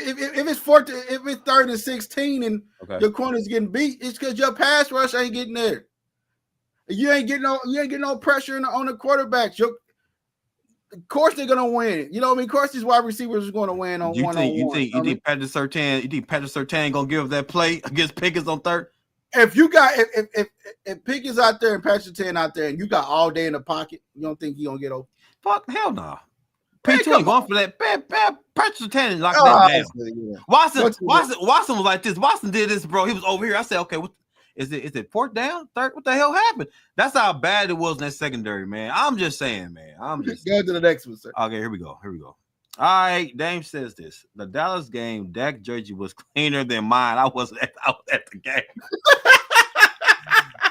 B: it's 3rd and 16 and your corner's getting beat, it's because your pass rush ain't getting there. You ain't getting no pressure on the quarterbacks. Of course they're gonna win. You know what I mean? Of course these wide receivers are gonna win on one-on-one.
C: You think Patrick Surtain gonna give that play against Pickens on 3rd?
B: If Pickens out there and Patrick Surtain out there and you got all day in the pocket, you don't think he gonna get over?
C: Fuck, hell no. Nah. P2 ain't going for that. Patrick Surtain locked that down. Yeah. Watson was like this. Watson did this, bro. He was over here. I said, okay, is it 4th down? 3rd? What the hell happened? That's how bad it was in that secondary, man. I'm just saying, man.
B: Go to the next one, sir.
C: Okay, here we go. All right, Dame says this. The Dallas game, Dak jersey was cleaner than mine. I was at the game.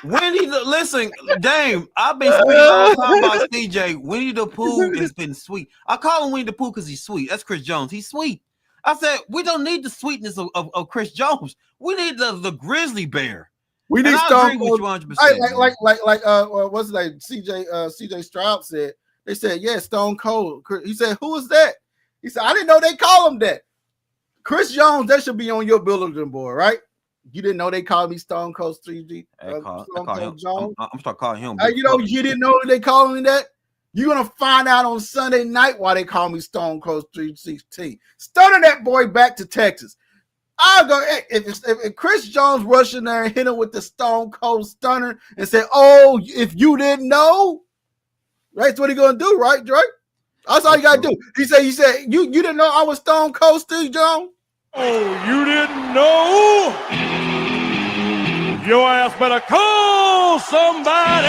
C: Listen, Dame, I've been speaking all the time about CJ. Winnie the Pooh has been sweet. I call him Winnie the Pooh because he's sweet. That's Chris Jones. He's sweet. I said, we don't need the sweetness of Chris Jones. We need the grizzly bear.
B: We need
C: Stone Cold. 100%.
B: What's his name? CJ Stroud said. They said, yeah, Stone Cold. He said, who is that? He said, I didn't know they call him that. Chris Jones, that should be on your bulletin board, right? You didn't know they called me Stone Cold 3G.
C: I'm start calling him.
B: You didn't know they called me that? You're gonna find out on Sunday night why they call me Stone Cold 316. Stunning that boy back to Texas. I'll go if Chris Jones rushed in there and hit him with the Stone Cold Stunner and said, "Oh, if you didn't know," right? That's what he gonna do, right, Drake? That's all you gotta do. He said, you didn't know I was Stone Cold Steve Jones?
E: Oh, you didn't know? Your ass better call somebody.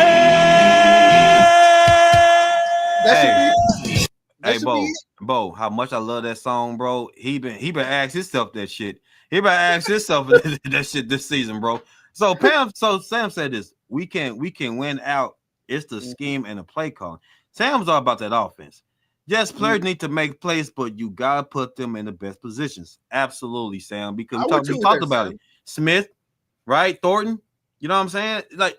C: Hey, Bo, how much I love that song, bro. He been asking himself that shit. He been asking himself that shit this season, bro. So Sam said this. We can win out. It's the scheme and the play call. Sam's all about that offense. Yes, players need to make plays, but you gotta put them in the best positions. Absolutely, Sam. Because we talked about it. Smith, right? Thornton. You know what I'm saying? Like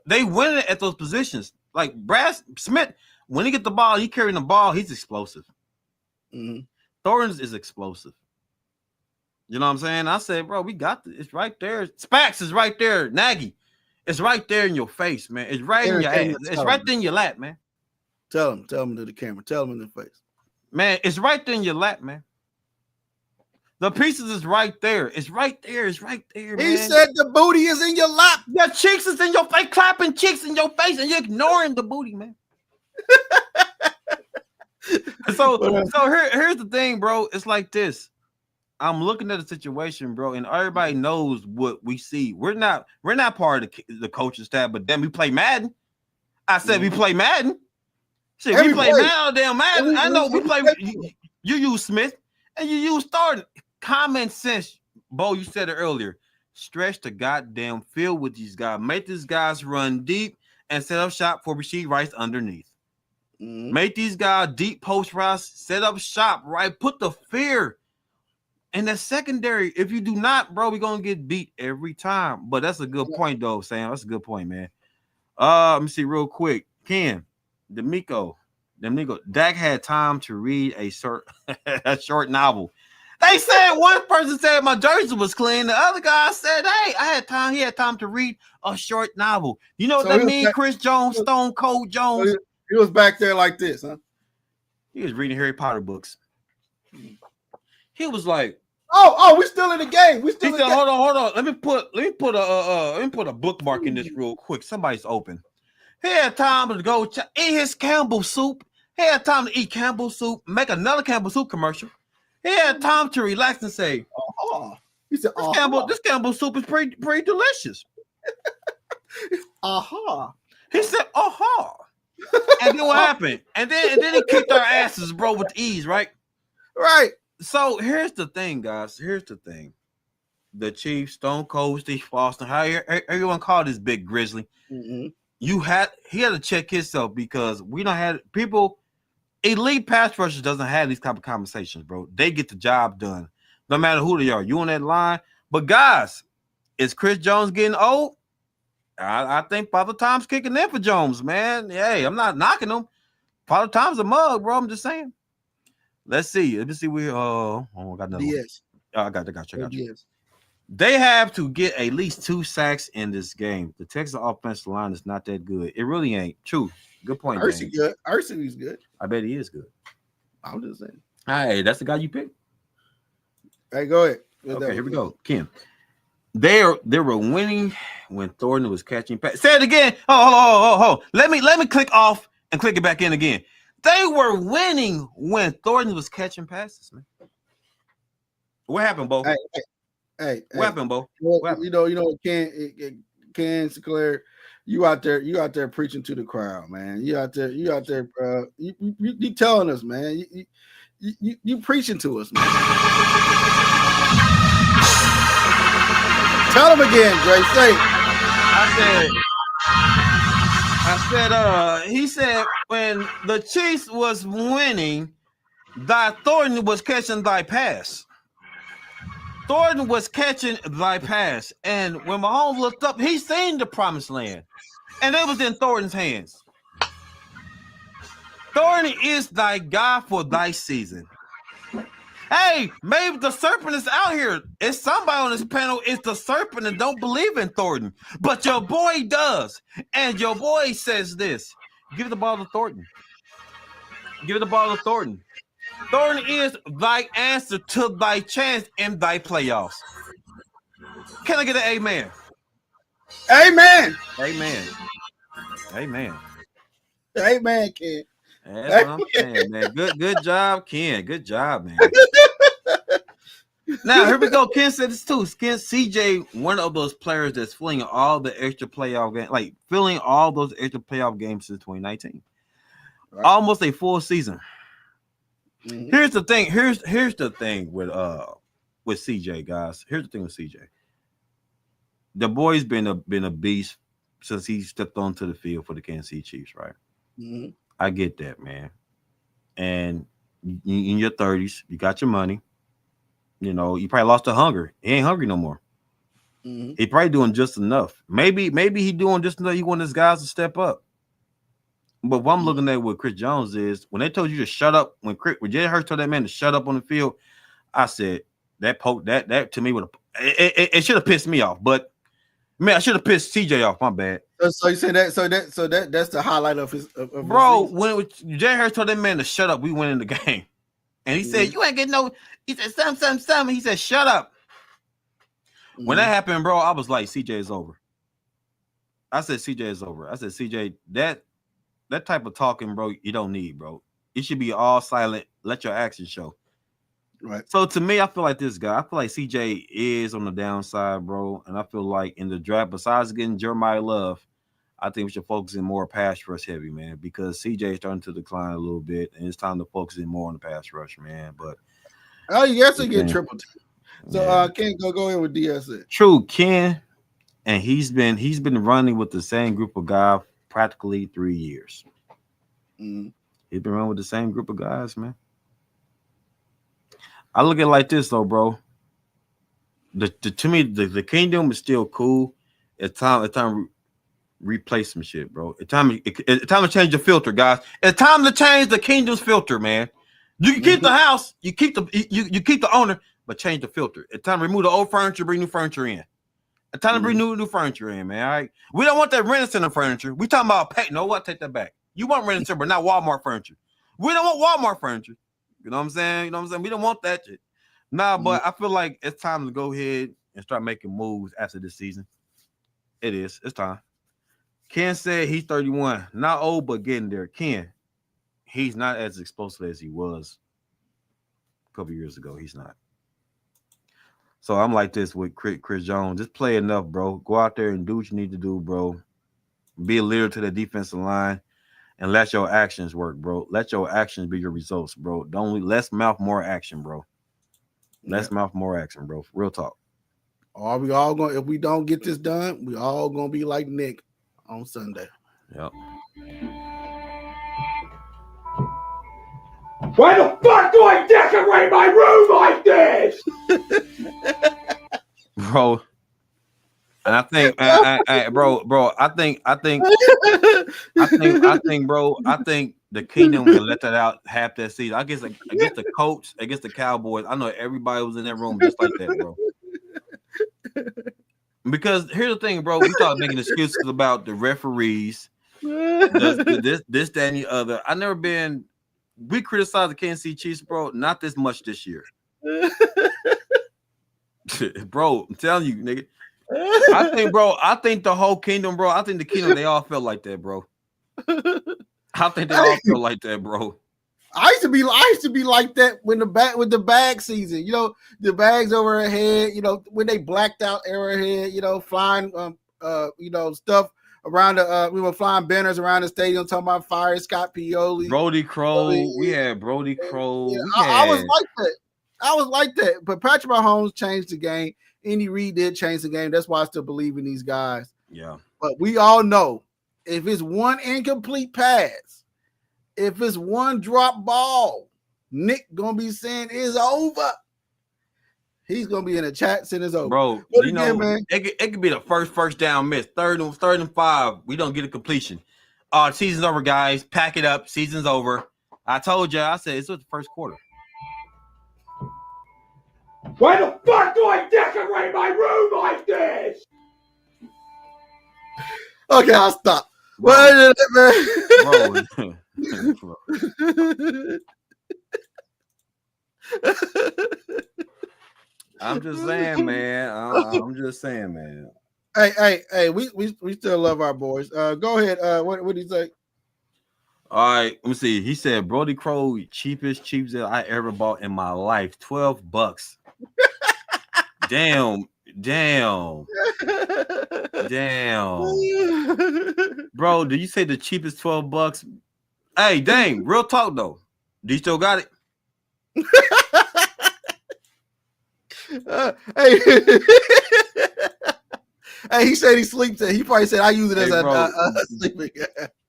C: they win it at those positions. Like Brad Smith, when he get the ball, he carrying the ball. He's explosive.
B: Mm-hmm.
C: Thornton is explosive. You know what I'm saying? I said, bro, we got this. It's right there. Spax is right there. Nagy, it's right there in your face, man. It's right in your ass. It's right there in your lap, man.
B: Tell him to the camera. Tell him in the face.
C: Man, it's right there in your lap, man. The pieces is right there. It's right there. It's right there, man.
B: He said the booty is in your lap.
C: Your cheeks is in your face, clapping cheeks in your face, and you're ignoring the booty, man. So here's the thing, bro. It's like this. I'm looking at the situation, bro, and everybody knows what we see. We're not part of the coaching staff, but then we play Madden. I said we play Madden. Shit, we play now, damn Madden. I know we play. You use Smith and you use Thornton. Common sense, Bo. You said it earlier. Stretch the goddamn field with these guys. Make these guys run deep and set up shop for Rasheed Rice underneath. Mm-hmm. Make these guys deep post routes. Set up shop right. Put the fear in the secondary. If you do not, bro, we're gonna get beat every time. But that's a good point, though, Sam. That's a good point, man. Let me see real quick. Ken. D'Amico, Dak had time to read a short novel.
D: They said one person said my jersey was clean. The other guy said, "Hey, I had time. He had time to read a short novel." You know what that means? Chris Jones, Stone Cold Jones.
B: He was back there like this, huh?
C: He was reading Harry Potter books. He was like,
B: "Oh, we're still in the game. We still."
C: He said, "Hold on. Let me put a bookmark in this real quick. Somebody's open." He had time to go eat his Campbell soup. He had time to eat Campbell soup, make another Campbell soup commercial. He had time to relax and say,
B: He said,
C: this Campbell soup is pretty delicious." He said, And then what happened? And then he kicked our asses, bro, with ease, right?
B: Right.
C: So here's the thing, guys. Here's the thing. The Chiefs, Stone Cold Steve Austin, how everyone called this big grizzly.
B: Mm-hmm.
C: He had to check himself because we don't have people. Elite pass rushers doesn't have these type of conversations, bro. They get the job done, no matter who they are. You on that line, but guys, is Chris Jones getting old? I think Father Time's kicking in for Jones, man. Hey, I'm not knocking him. Father Time's a mug, bro. I'm just saying. Let's see. Let me see. I got another one. I got you. They have to get at least 2 sacks in this game. The Texas offensive line is not that good. It really ain't. True. Good point.
B: Ursi's good. Ursi's good.
C: I bet he is good.
B: I'm just saying.
C: Hey, that's the guy you picked.
B: Hey, go ahead.
C: Okay, here we go. Kim. They were winning when Thornton was catching passes. Say it again. Oh. Let me click off and click it back in again. They were winning when Thornton was catching passes, man. What happened, Bo?
B: Hey,
C: what happened, Bo?
B: You know, Ken Sinclair, you out there preaching to the crowd, man. You out there, you telling us, man. You preaching to us, man. Tell him again, Dre. Say.
C: He said when the Chiefs was winning, thy Thornton was catching thy pass. Thornton was catching thy pass. And when Mahomes looked up, he seen the promised land. And it was in Thornton's hands. Thornton is thy guy for thy season. Hey, maybe the serpent is out here. It's somebody on this panel. It's the serpent and don't believe in Thornton. But your boy does. And your boy says this. Give the ball to Thornton. Give the ball to Thornton. Thornton is thy answer to thy chance in thy playoffs. Can I get an amen?
B: Amen.
C: Amen. Amen.
B: Amen, Ken.
C: That's what I'm saying, man. Good job, Ken. Good job, man. Now, here we go. Ken said this too. CJ, one of those players that's filling all the extra playoff games, like filling all those extra playoff games since 2019. Right. Almost a full season. Mm-hmm. Here's the thing. Here's the thing with CJ, guys. Here's the thing with CJ. The boy's been a beast since he stepped onto the field for the Kansas City Chiefs, right? Mm-hmm. I get that, man. And in your 30s, you got your money. You know, you probably lost the hunger. He ain't hungry no more. Mm-hmm. He probably doing just enough. Maybe he doing just enough. He want his guys to step up. But what I'm looking at with Chris Jones is when they told you to shut up, when Jay Hurts told that man to shut up on the field, I said that to me would it should have pissed me off. But man, I should have pissed CJ off. My bad.
B: So you say that. So that's the highlight of his. Of
C: bro,
B: his
C: when Jay Hurts told that man to shut up, we went in the game, and he said, "You ain't getting no." He said, "Something." He said, "Shut up." Mm-hmm. When that happened, bro, I was like, "CJ is over." I said, "CJ is over." I said, "CJ, that type of talking, bro, you don't need, bro. It should be all silent. Let your actions show." Right. So to me, I feel like this guy. I feel like CJ is on the downside, bro. And I feel like in the draft, besides getting Jeremiyah Love, I think we should focus in more pass rush heavy, man, because CJ is starting to decline a little bit, and it's time to focus in more on the pass rush, man. But
B: you guys are getting triple team. So Ken, go ahead with DSN.
C: True, Ken, and he's been running with the same group of guys practically 3 years. Mm-hmm. He's been running with the same group of guys, man. I look at it like this, though, bro. To me, the kingdom is still cool. It's time replace some shit, bro. It's time to change the filter, guys. It's time to change the kingdom's filter, man. You can keep the house, you keep the owner, but change the filter. It's time to remove the old furniture, bring new furniture in. It's time to bring new furniture in, man. All right. We don't want that Rent-A-Center furniture. We talking about pay. No, what? Take that back. You want Rent-A-Center, but not Walmart furniture. We don't want Walmart furniture. You know what I'm saying? You know what I'm saying? We don't want that shit. Nah, but I feel like it's time to go ahead and start making moves after this season. It is. It's time. Ken said he's 31. Not old, but getting there. Ken, he's not as explosive as he was a couple years ago. He's not. So I'm like this with Chris Jones. Just play enough, bro. Go out there and do what you need to do, bro. Be a leader to the defensive line and let your actions work, bro. Let your actions be your results, bro. Don't less mouth, more action, bro. Less mouth, more action, bro. Real talk.
B: Are we all going? If we don't get this done, we all gonna be like Nick on Sunday.
C: Yep.
E: Why the fuck do I decorate my room like this?
C: Bro. And I think, bro. I think the Kingdom will let that out half that season. I guess against the Colts, against the Cowboys. I know everybody was in that room just like that, bro. Because here's the thing, bro. We start making excuses about the referees, this, that, and the other. We criticized the Kansas City Chiefs, bro. Not this much this year, bro. I'm telling you, nigga. I think the whole Kingdom, bro. I think the Kingdom, they all felt like that, bro. I think they all feel like that, bro.
B: I used to be like that when with the bag season. You know, the bags over her head. You know, when they blacked out Arrowhead. You know, flying stuff around the. We were flying banners around the stadium talking about fire Scott Pioli,
C: Brody Crow. We had Brody Crow.
B: Yeah, I was like that. I was like that. But Patrick Mahomes changed the game. Andy Reid did change the game. That's why I still believe in these guys.
C: Yeah.
B: But we all know if it's one incomplete pass, if it's one drop ball, Nick gonna be saying it's over. He's gonna be in the chat saying it's over.
C: Bro,
B: but again, man,
C: it could be the first down miss, third and 5. We don't get a completion. Season's over, guys. Pack it up. Season's over. I told you. I said it's the first quarter.
E: Why the fuck do I decorate my room like this?
B: Okay, I'll stop.
C: Bro. I'm just saying, man. I'm just saying, man.
B: Hey, we still love our boys. Go ahead. What do you say?
C: All right, let me see. He said Brody Crow, cheapest Chiefs that I ever bought in my life. $12. Damn. Bro, did you say the cheapest $12? Hey, dang, real talk though. Do you still got it?
B: Hey, he said he sleeps. He probably said I use it as a sleeping.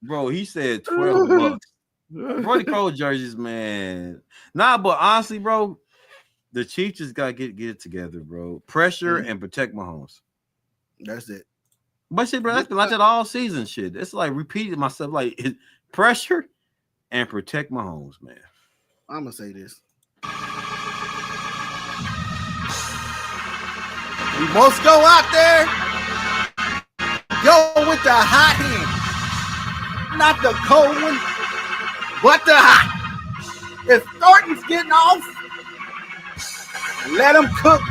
C: Bro, he said $12. Brody Crow jerseys, man. Nah, but honestly, bro, the Chiefs just gotta get it together, bro. Pressure and protect Mahomes.
B: That's it.
C: But shit, bro, that's been like that all season. Shit, it's like repeating myself. Like pressure and protect Mahomes, man.
B: I'm gonna say this. We must go out there, go with the hot hand, not the cold one, but the hot. If Thornton's getting off, let him cook.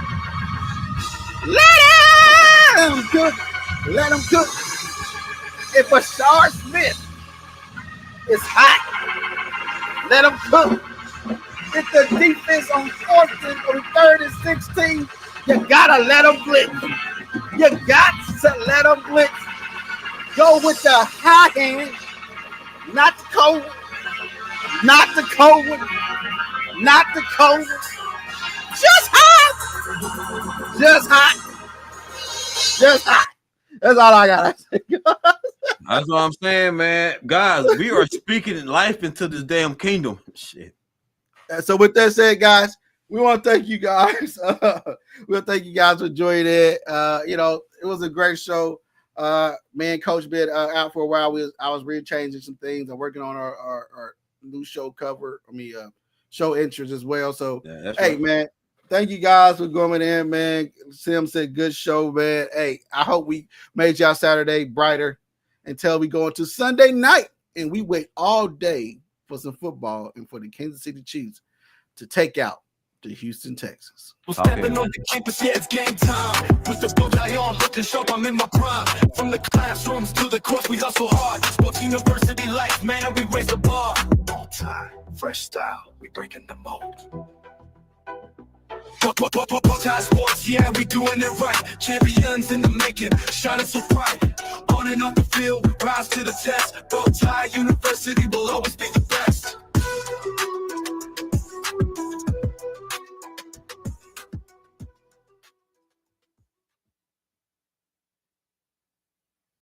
B: Let him cook. Let him cook. If Ashard Smith is hot, let him cook. If the defense on 3rd and 16, you gotta let him blitz. You got to let them blitz. Go with the high hand, not the cold one. Not the cold one. Not the cold one. Just hot. Just hot. Just hot. That's all I gotta say.
C: That's what I'm saying, man. Guys, we are speaking life into this damn kingdom. Shit.
B: So with that said, guys, we want to thank you guys. We'll thank you guys for joining it. It was a great show. Me and Coach been out for a while. I was rechanging some things. I'm working on our new show cover. Show entrance as well. So, hey, man, Thank you guys for going in, man. Sim said, good show, man. Hey, I hope we made y'all Saturday brighter until we go into Sunday night and we wait all day for some football and for the Kansas City Chiefs to take out the Houston Texans.
A: We're stepping on the campus, yeah, it's game time. With the BowTie on, looking sharp, I'm in my prime. From the classrooms to the course, we hustle hard. Sports university life, man, we raise the bar. BowTie, fresh style, we breaking the mold. BowTie Sports, yeah, we doing it right. Champions in the making, shining so bright. On and off the field, rise to the test. BowTie University will always be the best.